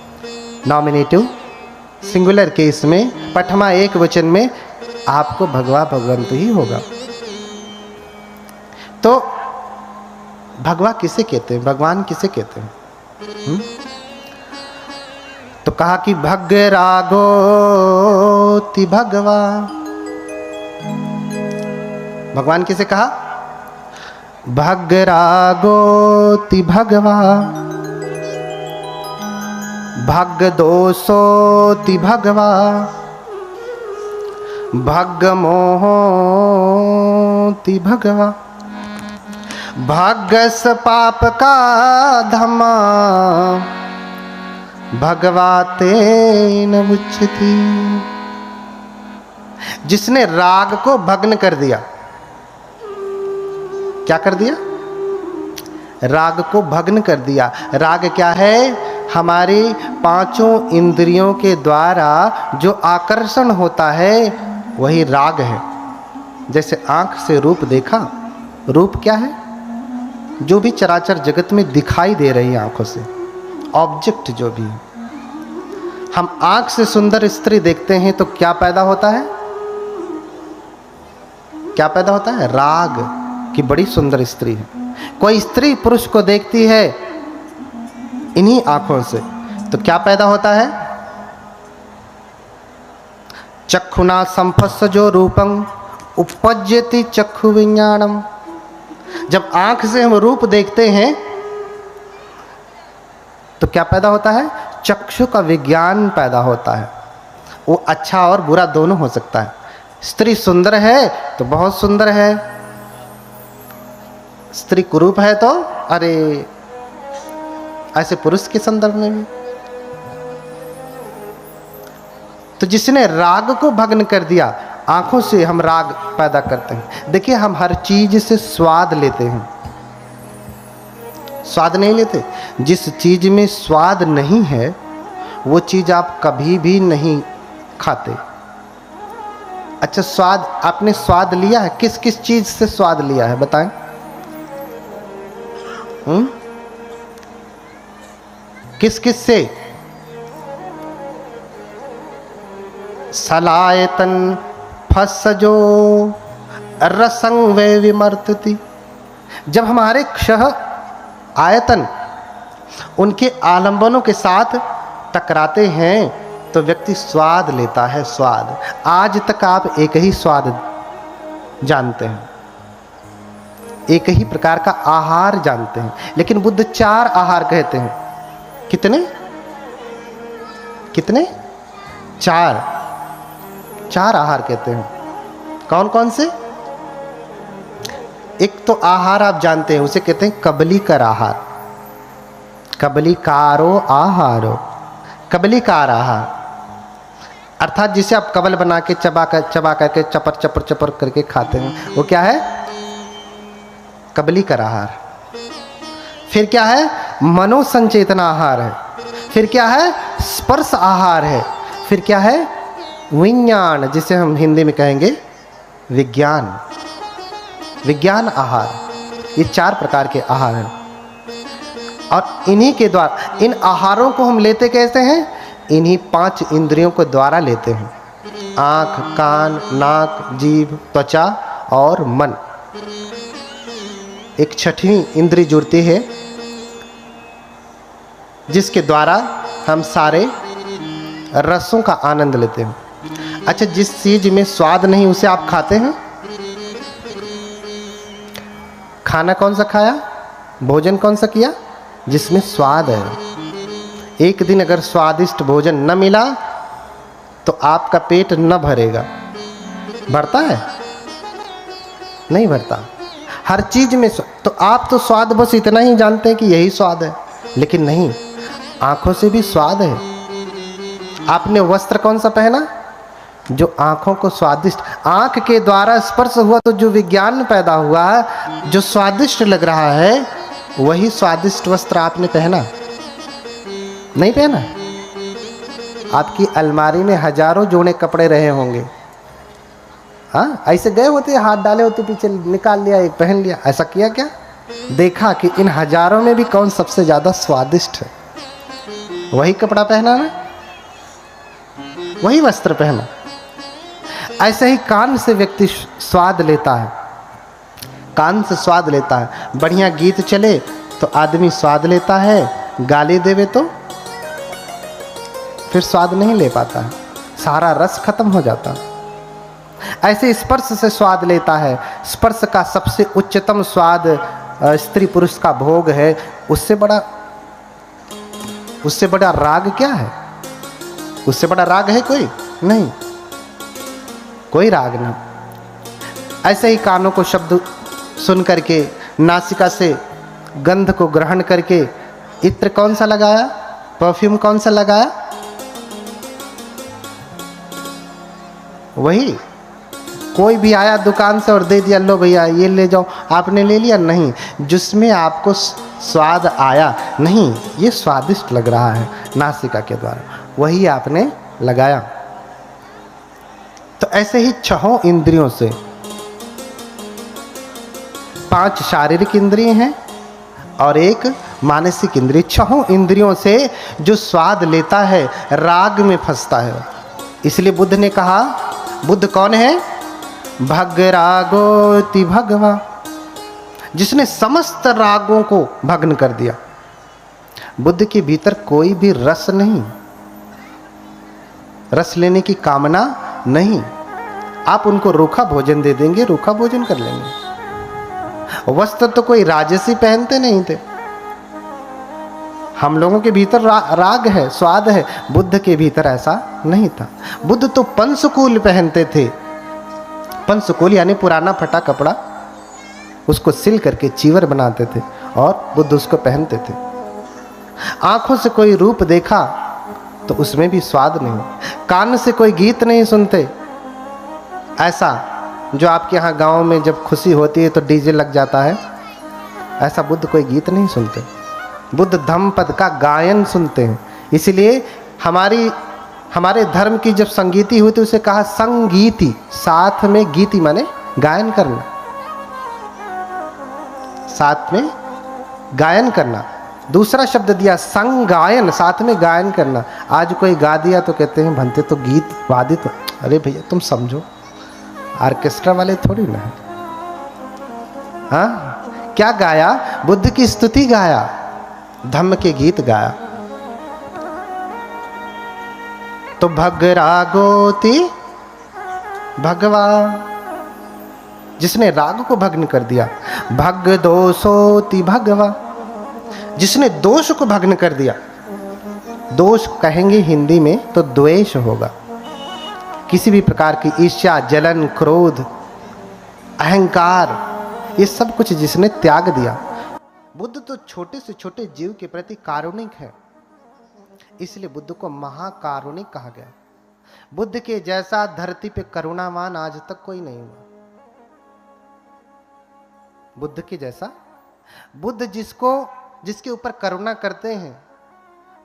नॉमिनेटिव सिंगुलर केस में, पठमा एक वचन में आपको भगवा भगवंत ही होगा। तो भगवा किसे कहते हैं? भगवान किसे कहते हैं? तो कहा कि भग रागोति भगवा। भगवान किसे कहा? भग रागोति भगवा, भग दोषोति भगवा, भाग्य मोति भगवा, भाग्यस पाप का धमा, भगवाते न उच्चति। जिसने राग को भग्न कर दिया, क्या कर दिया? राग को भग्न कर दिया। राग क्या है? हमारी पांचों इंद्रियों के द्वारा जो आकर्षण होता है वही राग है। जैसे आंख से रूप देखा, रूप क्या है? जो भी चराचर जगत में दिखाई दे रही है आंखों से, ऑब्जेक्ट जो भी है। हम आंख से सुंदर स्त्री देखते हैं तो क्या पैदा होता है? क्या पैदा होता है? राग कि बड़ी सुंदर स्त्री है। कोई स्त्री पुरुष को देखती है इन्हीं आंखों से तो क्या पैदा होता है? चक्षुना संपस्सजो रूपं उपपज्यति चक्षु विज्ञानम। जब आंख से हम रूप देखते हैं तो क्या पैदा होता है? चक्षु का विज्ञान पैदा होता है। वो अच्छा और बुरा दोनों हो सकता है। स्त्री सुंदर है तो बहुत सुंदर है, स्त्री कुरूप है तो अरे, ऐसे पुरुष के संदर्भ में भी। तो जिसने राग को भग्न कर दिया, आंखों से हम राग पैदा करते हैं। देखिए, हम हर चीज से स्वाद लेते हैं, स्वाद नहीं लेते। जिस चीज में स्वाद नहीं है वो चीज आप कभी भी नहीं खाते। अच्छा, स्वाद आपने स्वाद लिया है? किस किस चीज से स्वाद लिया है बताएं? किस किस से? सलायतन फसजो रसंग वे विमर्तति। जब हमारे क्षह आयतन उनके आलंबनों के साथ टकराते हैं तो व्यक्ति स्वाद लेता है। स्वाद, आज तक आप एक ही स्वाद जानते हैं, एक ही प्रकार का आहार जानते हैं, लेकिन बुद्ध 4 आहार कहते हैं। कितने? कितने? 4 आहार कहते हैं। कौन कौन से? एक तो आहार आप जानते हैं, उसे कहते हैं कबलीकर आहार। कबलीकारो आहारो, कबलीकार आहार अर्थात जिसे आप कबल बना के चबा करके चपर चपर चपर करके खाते हैं, वो क्या है? कबलीकर आहार। फिर क्या है? मनोसंचेतना आहार है। फिर क्या है? स्पर्श आहार है। फिर क्या है? विज्ञान, जिसे हम हिंदी में कहेंगे विज्ञान, विज्ञान आहार। ये 4 प्रकार के आहार हैं और इन्हीं के द्वारा, इन आहारों को हम लेते कैसे हैं? इन्हीं 5 इंद्रियों के द्वारा लेते हैं। आँख, कान, नाक, जीभ, त्वचा और मन। एक 6वीं इंद्री जुड़ती है जिसके द्वारा हम सारे रसों का आनंद लेते हैं। अच्छा, जिस चीज में स्वाद नहीं उसे आप खाते हैं? खाना कौन सा खाया? भोजन कौन सा किया? जिसमें स्वाद है। एक दिन अगर स्वादिष्ट भोजन न मिला तो आपका पेट न भरेगा। भरता है? नहीं भरता। हर चीज में तो आप तो स्वाद बस इतना ही जानते हैं कि यही स्वाद है, लेकिन नहीं, आंखों से भी स्वाद है। आपने वस्त्र कौन सा पहना? जो आंखों को स्वादिष्ट, आंख के द्वारा स्पर्श हुआ तो जो विज्ञान पैदा हुआ, जो स्वादिष्ट लग रहा है, वही स्वादिष्ट वस्त्र आपने पहना। नहीं पहना? आपकी अलमारी में हजारों जोड़े कपड़े रहे होंगे। हाँ, ऐसे गए होते, हाथ डाले होते पीछे, निकाल लिया, एक पहन लिया। ऐसा किया क्या? देखा कि इन हजारों में भी कौन सबसे ज्यादा स्वादिष्ट है, वही कपड़ा पहना ना, वही वस्त्र पहना। ऐसे ही कान से व्यक्ति स्वाद लेता है, कान से स्वाद लेता है। बढ़िया गीत चले तो आदमी स्वाद लेता है, गाली देवे तो फिर स्वाद नहीं ले पाता है, सारा रस खत्म हो जाता है। ऐसे स्पर्श से स्वाद लेता है। स्पर्श का सबसे उच्चतम स्वाद स्त्री पुरुष का भोग है। उससे बड़ा राग क्या है? उससे बड़ा राग है कोई? नहीं। कोई राग ना। ऐसे ही कानों को शब्द सुन करके, नासिका से गंध को ग्रहण करके, इत्र कौन सा लगाया, परफ्यूम कौन सा लगाया, वही। कोई भी आया दुकान से और दे दिया, लो भैया ये ले जाओ, आपने ले लिया? नहीं, जिसमें आपको स्वाद आया, नहीं ये स्वादिष्ट लग रहा है नासिका के द्वारा, वही आपने लगाया। तो ऐसे ही छहों इंद्रियों से, 5 शारीरिक इंद्रिय हैं और 1 मानसिक इंद्रिय, छहों इंद्रियों से जो स्वाद लेता है राग में फंसता है। इसलिए बुद्ध ने कहा, बुद्ध कौन है? भग रागोति भगवा, जिसने समस्त रागों को भग्न कर दिया। बुद्ध के भीतर कोई भी रस नहीं, रस लेने की कामना नहीं। आप उनको रूखा भोजन दे देंगे, रूखा भोजन कर लेंगे। वस्त्र तो कोई राजसी पहनते नहीं थे। हम लोगों के भीतर राग है, स्वाद है, बुद्ध के भीतर ऐसा नहीं था। बुद्ध तो पंचकूल पहनते थे। पंचकूल यानी पुराना फटा कपड़ा, उसको सिल करके चीवर बनाते थे और बुद्ध उसको पहनते थे। आंखों से कोई रूप देखा तो उसमें भी स्वाद नहीं, कान से कोई गीत नहीं सुनते, ऐसा जो आपके यहाँ गांव में जब खुशी होती है तो डीजे लग जाता है, ऐसा बुद्ध कोई गीत नहीं सुनते। बुद्ध धम्मपद का गायन सुनते हैं। इसलिए हमारे धर्म की जब संगीति हुई तो उसे कहा संगीति, साथ में गीति माने गायन करना, साथ में गायन करना। दूसरा शब्द दिया संगायन, साथ में गायन करना। आज कोई गा दिया तो कहते हैं भंते तो गीत वादित, अरे भैया तुम समझो, ऑर्केस्ट्रा वाले थोड़ी ना है। हाँ, क्या गाया? बुद्ध की स्तुति गाया, धम्म के गीत गाया। तो भग रागोति भगवा, जिसने राग को भग्न कर दिया। भग दोषोति भगवा, जिसने दोष को भग्न कर दिया। दोष कहेंगे हिंदी में तो द्वेष होगा। किसी भी प्रकार की ईर्ष्या, जलन, क्रोध, अहंकार, ये सब कुछ जिसने त्याग दिया। बुद्ध तो छोटे से छोटे जीव के प्रति कारुणिक है, इसलिए बुद्ध को महाकारुणिक कहा गया। बुद्ध के जैसा धरती पे करुणावान आज तक कोई नहीं हुआ। बुद्ध के जैसा, बुद्ध जिसके ऊपर करुणा करते हैं,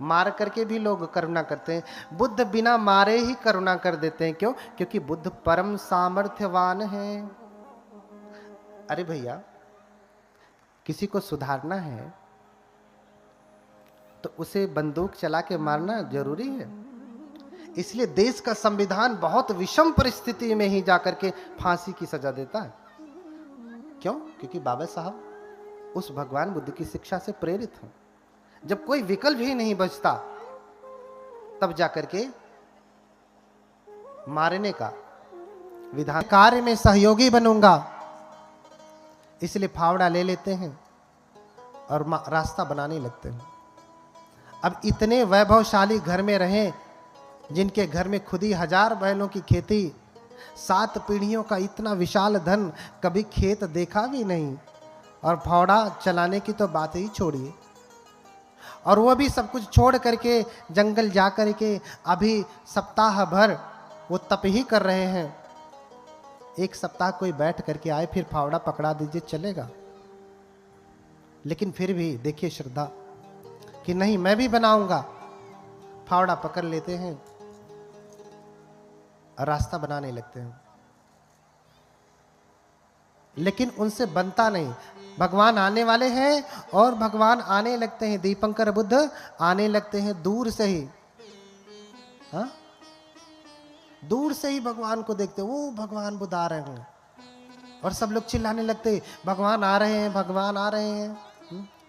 मार करके भी लोग करुणा करते हैं, बुद्ध बिना मारे ही करुणा कर देते हैं। क्यों? क्योंकि बुद्ध परम सामर्थ्यवान है। अरे भैया, किसी को सुधारना है तो उसे बंदूक चला के मारना जरूरी है। इसलिए देश का संविधान बहुत विषम परिस्थिति में ही जाकर के फांसी की सजा देता है। क्यों? क्योंकि बाबा साहब उस भगवान बुद्ध की शिक्षा से प्रेरित हैं। जब कोई विकल्प ही नहीं बचता तब जाकर के मारने का विधान। कार्य में सहयोगी बनूंगा, इसलिए फावड़ा ले लेते हैं और रास्ता बनाने लगते हैं। अब इतने वैभवशाली घर में रहें, जिनके घर में खुद ही 1000 बैलों की खेती, 7 पीढ़ियों का इतना विशाल धन, कभी खेत देखा भी नहीं, और फावड़ा चलाने की तो बात ही छोड़िए। और वो भी सब कुछ छोड़ करके जंगल जा करके अभी सप्ताह भर वो तप ही कर रहे हैं। एक सप्ताह कोई बैठ करके आए, फिर फावड़ा पकड़ा दीजिए, चलेगा? लेकिन फिर भी देखिए श्रद्धा कि नहीं, मैं भी बनाऊंगा। फावड़ा पकड़ लेते हैं और रास्ता बनाने लगते हैं, लेकिन उनसे बनता नहीं। भगवान आने वाले हैं और भगवान आने लगते हैं। दीपंकर बुद्ध आने लगते हैं दूर से ही। हाँ, दूर से ही भगवान को देखते, वो भगवान बुद्ध आ रहे हैं, और सब लोग चिल्लाने लगते, भगवान आ रहे हैं, भगवान आ रहे हैं।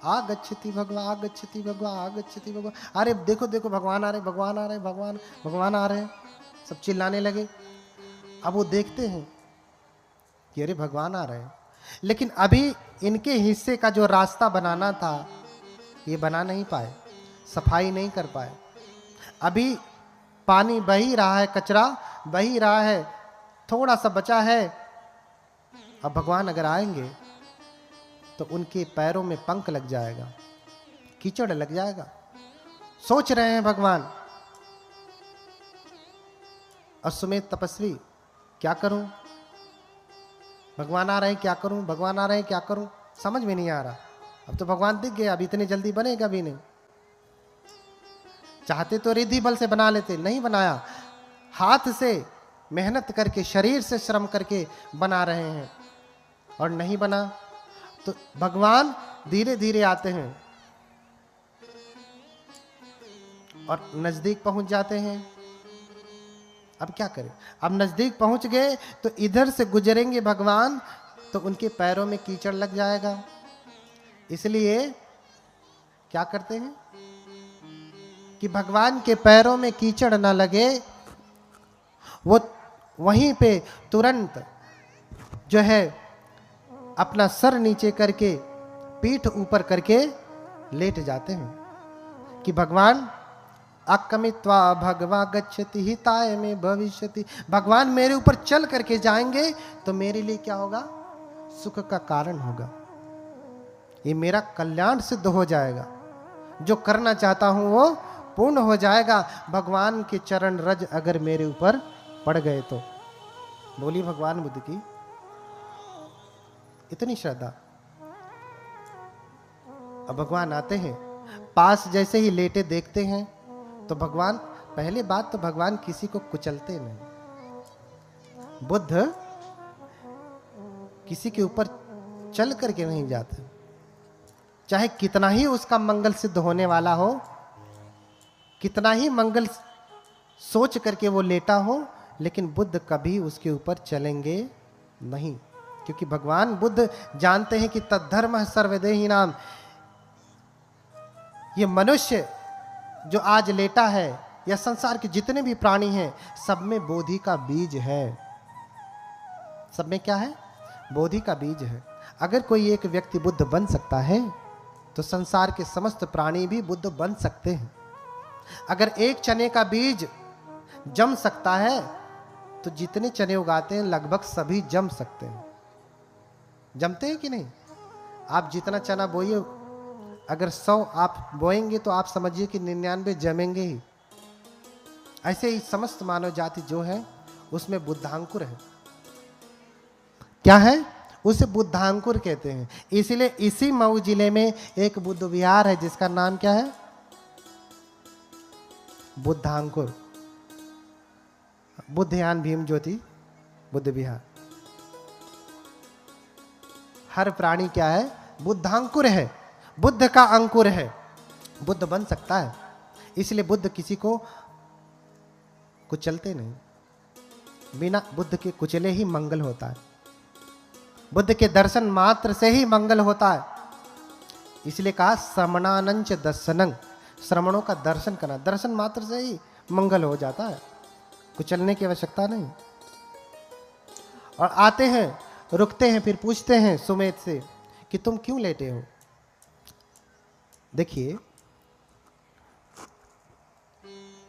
आगच्छति भगवान, आगच्छति भगवान, आगच्छति भगवान। अरे देखो देखो, भगवान आ रहे, भगवान आ रहे, भगवान आ रहे हैं। सब चिल्लाने लगे। अब वो देखते हैं कि अरे भगवान आ रहे हैं, लेकिन अभी इनके हिस्से का जो रास्ता बनाना था ये बना नहीं पाए, सफाई नहीं कर पाए। अभी पानी बह ही रहा है, कचरा बह ही रहा है, थोड़ा सा बचा है। अब भगवान अगर आएंगे तो उनके पैरों में पंख लग जाएगा, कीचड़ लग जाएगा। सोच रहे हैं भगवान, अश्वमेध तपस्वी, क्या करूं? भगवान आ रहे हैं, क्या करूं? भगवान आ रहे हैं, क्या करूं? समझ में नहीं आ रहा। अब तो भगवान दिख गए, अब इतनी जल्दी बनेगा भी नहीं। चाहते तो रिद्धि बल से बना लेते, नहीं बनाया। हाथ से मेहनत करके, शरीर से श्रम करके बना रहे हैं और नहीं बना। तो भगवान धीरे धीरे आते हैं और नजदीक पहुंच जाते हैं। अब क्या करें? अब नजदीक पहुंच गए तो इधर से गुजरेंगे भगवान तो उनके पैरों में कीचड़ लग जाएगा। इसलिए क्या करते हैं कि भगवान के पैरों में कीचड़ ना लगे, वो वहीं पे तुरंत जो है अपना सर नीचे करके, पीठ ऊपर करके लेट जाते हैं कि भगवान अकमित्वा भगवा गच्छति हिताय में भविष्यति। भगवान मेरे ऊपर चल करके जाएंगे तो मेरे लिए क्या होगा? सुख का कारण होगा, ये मेरा कल्याण सिद्ध हो जाएगा, जो करना चाहता हूं वो पूर्ण हो जाएगा। भगवान के चरण रज अगर मेरे ऊपर पड़ गए तो। बोली भगवान बुद्ध की इतनी श्रद्धा। अब भगवान आते हैं, पास जैसे ही लेटे देखते हैं तो भगवान, पहली बात तो भगवान किसी को कुचलते नहीं। बुद्ध किसी के ऊपर चल करके नहीं जाते, चाहे कितना ही उसका मंगल सिद्ध होने वाला हो, कितना ही मंगल सोच करके वो लेटा हो, लेकिन बुद्ध कभी उसके ऊपर चलेंगे नहीं। क्योंकि भगवान बुद्ध जानते हैं कि तद्धर्म सर्वदेही नाम। ये मनुष्य जो आज लेटा है या संसार के जितने भी प्राणी हैं, सब में बोधि का बीज है। सब में क्या है? बोधि का बीज है। अगर कोई एक व्यक्ति बुद्ध बन सकता है तो संसार के समस्त प्राणी भी बुद्ध बन सकते हैं। अगर एक चने का बीज जम सकता है तो जितने चने उगाते हैं लगभग सभी जम सकते हैं। जमते हैं कि नहीं? आप जितना चना बोइए, अगर 100 आप बोएंगे तो आप समझिए कि 99 जमेंगे ही। ऐसे ही समस्त मानव जाति जो है उसमें बुद्धांकुर है। क्या है? उसे बुद्धांकुर कहते हैं। इसलिए इसी मऊ जिले में एक बुद्ध विहार है जिसका नाम क्या है? बुद्धांकुर। बुद्धयान भीम ज्योति बुद्ध विहार। हर प्राणी क्या है? बुद्धांकुर है, बुद्ध का अंकुर है, बुद्ध बन सकता है। इसलिए बुद्ध किसी को कुचलते नहीं, बिना बुद्ध के कुचले ही मंगल होता है। बुद्ध के दर्शन मात्र से ही मंगल होता है। इसलिए कहा श्रमणानंच दर्शनं, श्रमणों का दर्शन करना, दर्शन मात्र से ही मंगल हो जाता है, कुचलने की आवश्यकता नहीं। और आते हैं, रुकते हैं, फिर पूछते हैं सुमेध से कि तुम क्यों लेटे हो? देखिए,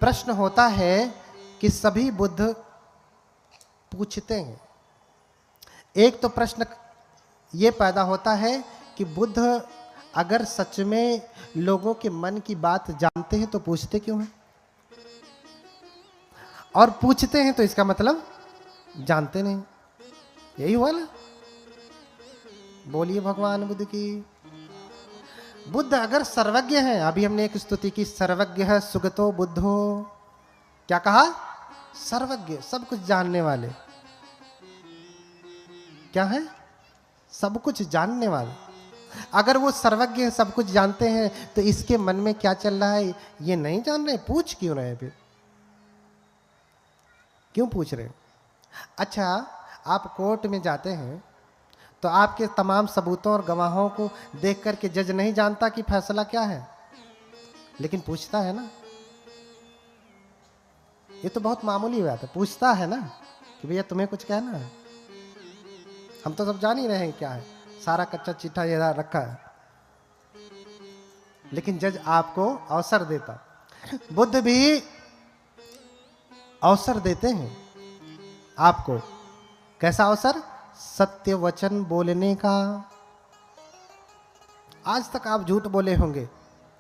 प्रश्न होता है कि सभी बुद्ध पूछते हैं। एक तो प्रश्न ये पैदा होता है कि बुद्ध अगर सच में लोगों के मन की बात जानते हैं तो पूछते क्यों हैं? और पूछते हैं तो इसका मतलब जानते नहीं। यही हुआ ना? बोलिए भगवान बुद्ध की। बुद्ध अगर सर्वज्ञ हैं, अभी हमने एक स्तुति की, सर्वज्ञ है सुगतो बुद्धो। क्या कहा? सर्वज्ञ, सब कुछ जानने वाले। क्या है? सब कुछ जानने वाले। अगर वो सर्वज्ञ है, सब कुछ जानते हैं, तो इसके मन में क्या चल रहा है ये नहीं जान रहे? पूछ क्यों रहे? फिर क्यों पूछ रहे? अच्छा, आप कोर्ट में जाते हैं तो आपके तमाम सबूतों और गवाहों को देख करके जज नहीं जानता कि फैसला क्या है, लेकिन पूछता है ना। ये तो बहुत मामूली बात है, पूछता है ना कि भैया तुम्हें कुछ कहना है। हम तो सब जान ही रहे हैं क्या है, सारा कच्चा चिट्ठा ये रखा है, लेकिन जज आपको अवसर देता। बुद्ध भी अवसर देते हैं आपको कैसा अवसर? सत्य वचन बोलने का। आज तक आप झूठ बोले होंगे,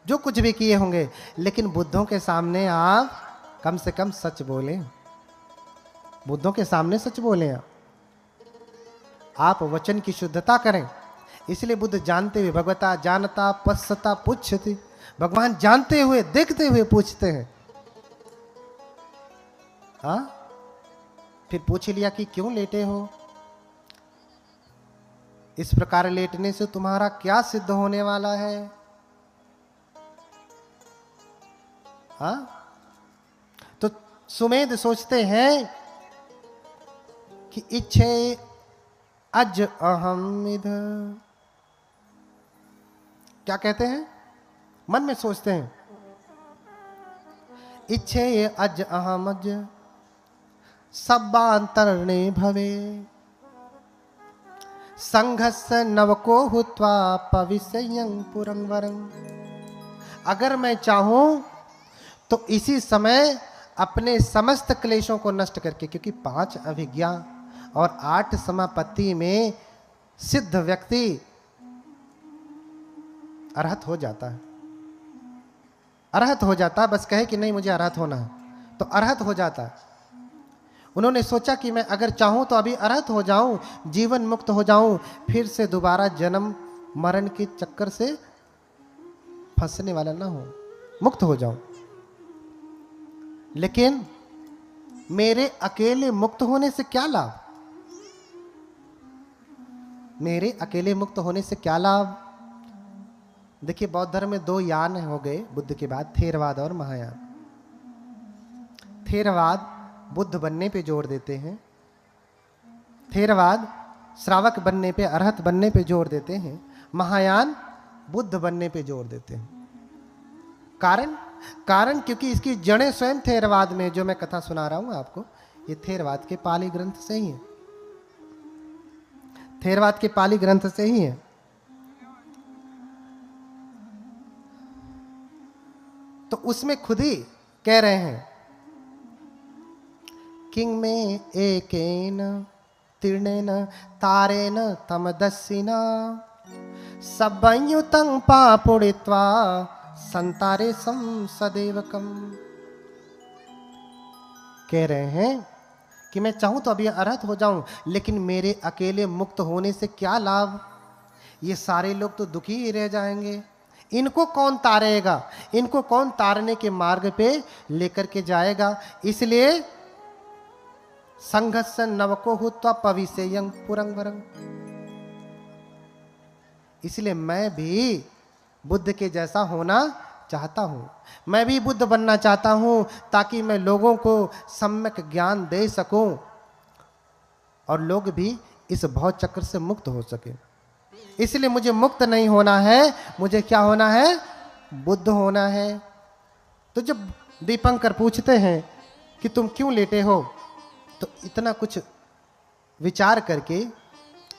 जो कुछ भी किए होंगे, लेकिन बुद्धों के सामने आप कम से कम सच बोलें। बुद्धों के सामने सच बोलें, आप वचन की शुद्धता करें। इसलिए बुद्ध जानते हुए, भगवता जानता पश्यता पुच्छति, भगवान जानते हुए देखते हुए पूछते हैं। फिर पूछ लिया कि क्यों लेटे हो, इस प्रकार लेटने से तुम्हारा क्या सिद्ध होने वाला है? तो सुमेध सोचते हैं कि इच्छे अज अहम इधर, क्या कहते हैं? मन में सोचते हैं, इच्छे अज अहम अज सब्बांतरणे भवे संघस्स नवको हुत्वा पविष्यं पुरं वरं। अगर मैं चाहूं तो इसी समय अपने समस्त क्लेशों को नष्ट करके, क्योंकि 5 अभिज्ञा और 8 समापत्ति में सिद्ध व्यक्ति अरहत हो जाता है। अरहत हो जाता है, बस कहे कि नहीं मुझे अरहत होना है तो अरहत हो जाता है। उन्होंने सोचा कि मैं अगर चाहूं तो अभी अरहत हो जाऊं, जीवन मुक्त हो जाऊं, फिर से दोबारा जन्म मरण के चक्कर से फंसने वाला ना हो, मुक्त हो जाऊं। लेकिन मेरे अकेले मुक्त होने से क्या लाभ? मेरे अकेले मुक्त होने से क्या लाभ? देखिए, बौद्ध धर्म में 2 यान हो गए बुद्ध के बाद, थेरवाद और महायान। थेरवाद बुद्ध बनने पे जोर देते हैं, थेरवाद श्रावक बनने पे, अरहत बनने पे जोर देते हैं, महायान बुद्ध बनने पे जोर देते हैं। कारण क्योंकि इसकी जड़ें स्वयं थेरवाद में, जो मैं कथा सुना रहा हूं आपको, ये थेरवाद के पाली ग्रंथ से ही है, थेरवाद के पाली ग्रंथ से ही है। तो उसमें खुद ही कह रहे हैं, किंग में एकेन तीर्णेन तारेन तमदस्सिना सब्बयुतं पापुड़ित्वा संतारे सदेवकम। कह रहे हैं कि मैं चाहूं तो अभी अरहत हो जाऊं, लेकिन मेरे अकेले मुक्त होने से क्या लाभ? ये सारे लोग तो दुखी ही रह जाएंगे। इनको कौन तारेगा? इनको कौन तारने के मार्ग पे लेकर के जाएगा? इसलिए संघर्ष नवको हुत्वा पविष्यं पुरं वरं। इसलिए मैं भी बुद्ध के जैसा होना चाहता हूं, मैं भी बुद्ध बनना चाहता हूं, ताकि मैं लोगों को सम्यक ज्ञान दे सकूं और लोग भी इस भव चक्र से मुक्त हो सके। इसलिए मुझे मुक्त नहीं होना है, मुझे क्या होना है? बुद्ध होना है। तो जब दीपंकर पूछते हैं कि तुम क्यों लेटे हो, तो इतना कुछ विचार करके,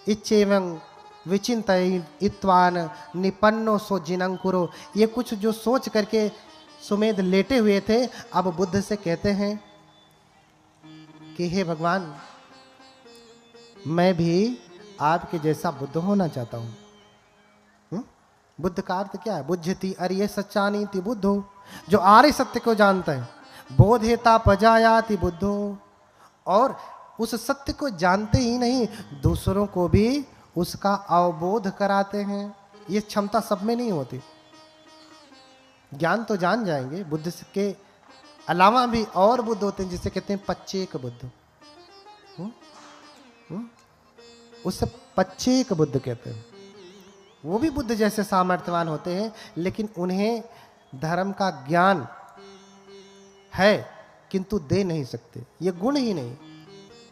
इच्छेवं विचिंतयित्वान निपन्नो सो जिनंकुरो, ये कुछ जो सोच करके सुमेध लेटे हुए थे, अब बुद्ध से कहते हैं कि हे भगवान, मैं भी आपके जैसा बुद्ध होना चाहता हूं। बुद्ध का अर्थ क्या है? बुद्धति अर्य सच्चानीति बुद्धो, जो आर्य सत्य को जानता है। बोधेता पजायाति बुद्धो, और उस सत्य को जानते ही नहीं, दूसरों को भी उसका अवबोध कराते हैं। ये क्षमता सब में नहीं होती। ज्ञान तो जान जाएंगे, बुद्ध के अलावा भी और बुद्ध होते हैं, जिसे कहते हैं पच्चेक बुद्ध। उससे पच्चेक बुद्ध कहते हैं। वो भी बुद्ध जैसे सामर्थ्यवान होते हैं, लेकिन उन्हें धर्म का ज्ञान है किंतु दे नहीं सकते, ये गुण ही नहीं।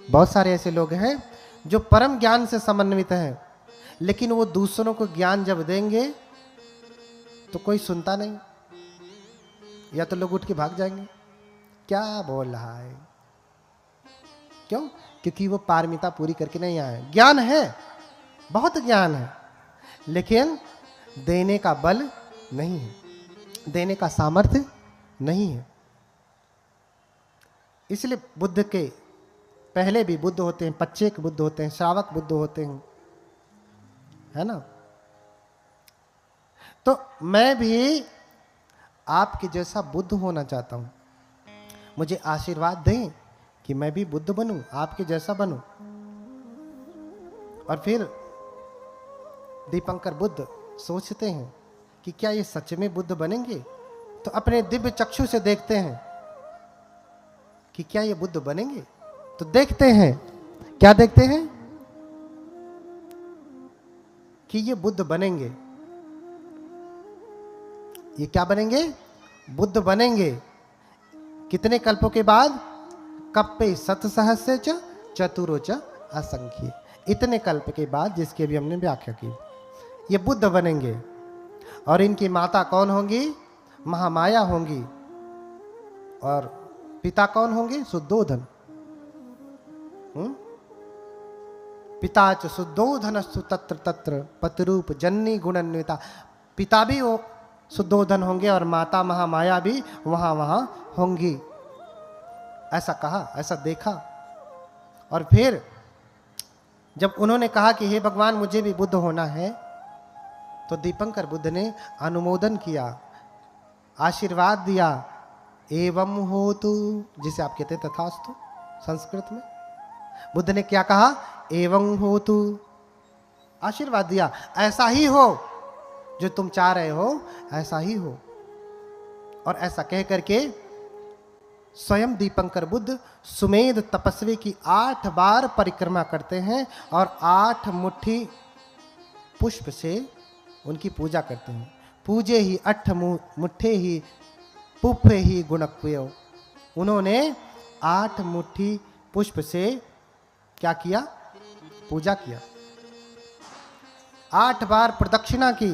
बहुत सारे ऐसे लोग हैं जो परम ज्ञान से समन्वित हैं, लेकिन वो दूसरों को ज्ञान जब देंगे तो कोई सुनता नहीं, या तो लोग उठ के भाग जाएंगे, क्या बोल रहा है। क्यों? क्योंकि वो पारमिता पूरी करके नहीं आए। ज्ञान है, बहुत ज्ञान है, लेकिन देने का बल नहीं है, देने का सामर्थ्य नहीं है। इसलिए बुद्ध के पहले भी बुद्ध होते हैं, पच्चेक बुद्ध होते हैं, श्रावक बुद्ध होते हैं, है ना। तो मैं भी आपके जैसा बुद्ध होना चाहता हूं। मुझे आशीर्वाद दें कि मैं भी बुद्ध बनूं, आपके जैसा बनूं। और फिर दीपंकर बुद्ध सोचते हैं कि क्या ये सच में बुद्ध बनेंगे। तो अपने दिव्य चक्षु से देखते हैं कि क्या ये बुद्ध बनेंगे। तो देखते हैं, क्या देखते हैं कि ये बुद्ध बनेंगे। ये क्या बनेंगे? बुद्ध बनेंगे। कितने कल्पों के बाद? कप्पे सतसहस्र च चतुरो च असंख्य। इतने कल्प के बाद, जिसकी अभी हमने व्याख्या की। ये बुद्ध बनेंगे। और इनकी माता कौन होंगी? महामाया होंगी। और पिता कौन होंगे? शुद्धोधन। पिता च शुद्धोधनस्तु तत्र तत्र पतिरूप जन्नी गुणान्विता। पिता भी वो शुद्धोधन होंगे और माता महामाया भी वहां वहां होंगी। ऐसा कहा, ऐसा देखा। और फिर जब उन्होंने कहा कि हे भगवान मुझे भी बुद्ध होना है, तो दीपंकर बुद्ध ने अनुमोदन किया, आशीर्वाद दिया। एवं होतु, जिसे आप कहते हैं तथास्तु संस्कृत में। बुद्ध ने क्या कहा? एवं होतु, आशीर्वाद दिया, ऐसा ही हो, जो तुम चाह रहे हो ऐसा ही हो। और ऐसा कह करके स्वयं दीपंकर बुद्ध सुमेध तपस्वी की 8 बार परिक्रमा करते हैं और 8 मुट्ठी पुष्प से उनकी पूजा करते हैं। पूजे ही 8 मुट्ठे ही पुष्पे ही गुणक्वयो। उन्होंने 8 मुट्ठी पुष्प से क्या किया? पूजा किया। 8 बार प्रदक्षिणा की,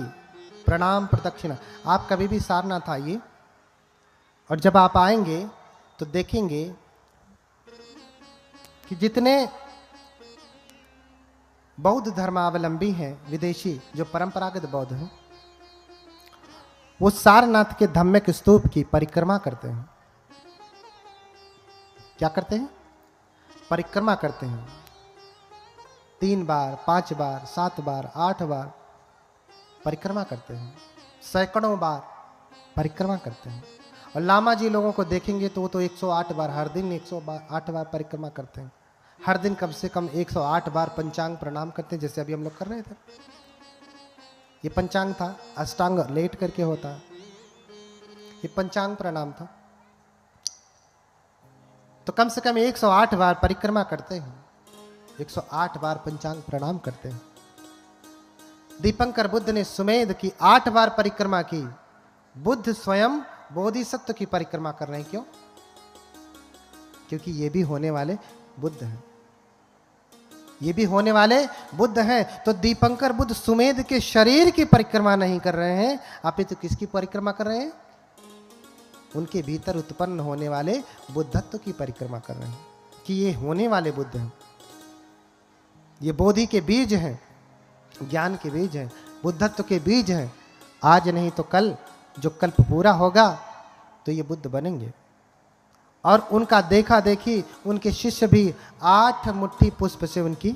प्रणाम प्रदक्षिणा। आप कभी भी सारनाथ आइए और जब आप आएंगे तो देखेंगे कि जितने बौद्ध धर्मावलंबी हैं, विदेशी जो परंपरागत बौद्ध हैं, वो सारनाथ के धम्मक स्तूप की परिक्रमा करते हैं। क्या करते हैं? परिक्रमा करते हैं। 3 बार, 5 बार, 7 बार, 8 बार परिक्रमा करते हैं। सैकड़ों बार परिक्रमा करते हैं। और लामा जी लोगों को देखेंगे तो वो तो 108 बार, हर दिन 108 बार परिक्रमा करते हैं। हर दिन कम से कम 108 बार पंचांग प्रणाम करते हैं, जैसे अभी हम लोग कर रहे थे। ये पंचांग था, अष्टांग लेट करके होता, ये पंचांग प्रणाम था। तो कम से कम 108 बार परिक्रमा करते हैं, 108 बार पंचांग प्रणाम करते हैं। दीपंकर बुद्ध ने सुमेध की 8 बार परिक्रमा की। बुद्ध स्वयं बोधिसत्व की परिक्रमा कर रहे हैं। क्यों? क्योंकि ये भी होने वाले बुद्ध हैं, ये भी होने वाले बुद्ध हैं। तो दीपंकर बुद्ध सुमेध के शरीर की परिक्रमा नहीं कर रहे हैं, आप तो किसकी परिक्रमा कर रहे हैं? उनके भीतर उत्पन्न होने वाले बुद्धत्व की परिक्रमा कर रहे हैं कि ये होने वाले बुद्ध हैं, ये बोधि के बीज हैं, ज्ञान के बीज हैं, बुद्धत्व के बीज हैं। आज नहीं तो कल, जो कल्प पूरा होगा तो ये बुद्ध बनेंगे। और उनका देखा देखी उनके शिष्य भी 8 मुट्ठी पुष्प से उनकी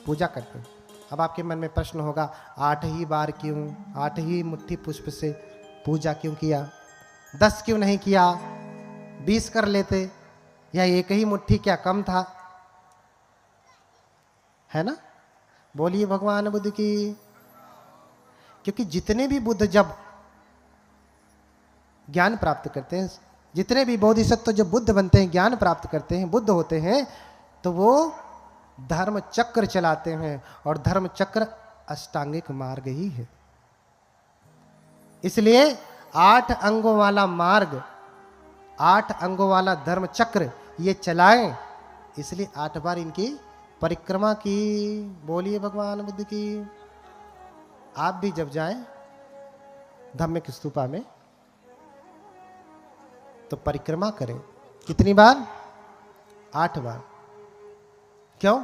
पूजा करते हैं। अब आपके मन में प्रश्न होगा, 8 ही बार क्यों, 8 ही मुट्ठी पुष्प से पूजा क्यों किया? 10 क्यों नहीं किया? 20 कर लेते, या एक ही मुट्ठी क्या कम था? है ना? बोलिए भगवान बुद्ध की। क्योंकि जितने भी बुद्ध जब ज्ञान प्राप्त करते हैं, जितने भी बोधिसत्व जब बुद्ध बनते हैं, ज्ञान प्राप्त करते हैं, बुद्ध होते हैं, तो वो धर्म चक्र चलाते हैं। और धर्म चक्र अष्टांगिक मार्ग ही है। इसलिए 8 अंगों वाला मार्ग, 8 अंगों वाला धर्म चक्र ये चलाएं। इसलिए 8 बार इनकी परिक्रमा की। बोलिए भगवान बुद्ध की। आप भी जब जाएं धम्मक स्तूपा में तो परिक्रमा करें। कितनी बार? 8 बार। क्यों?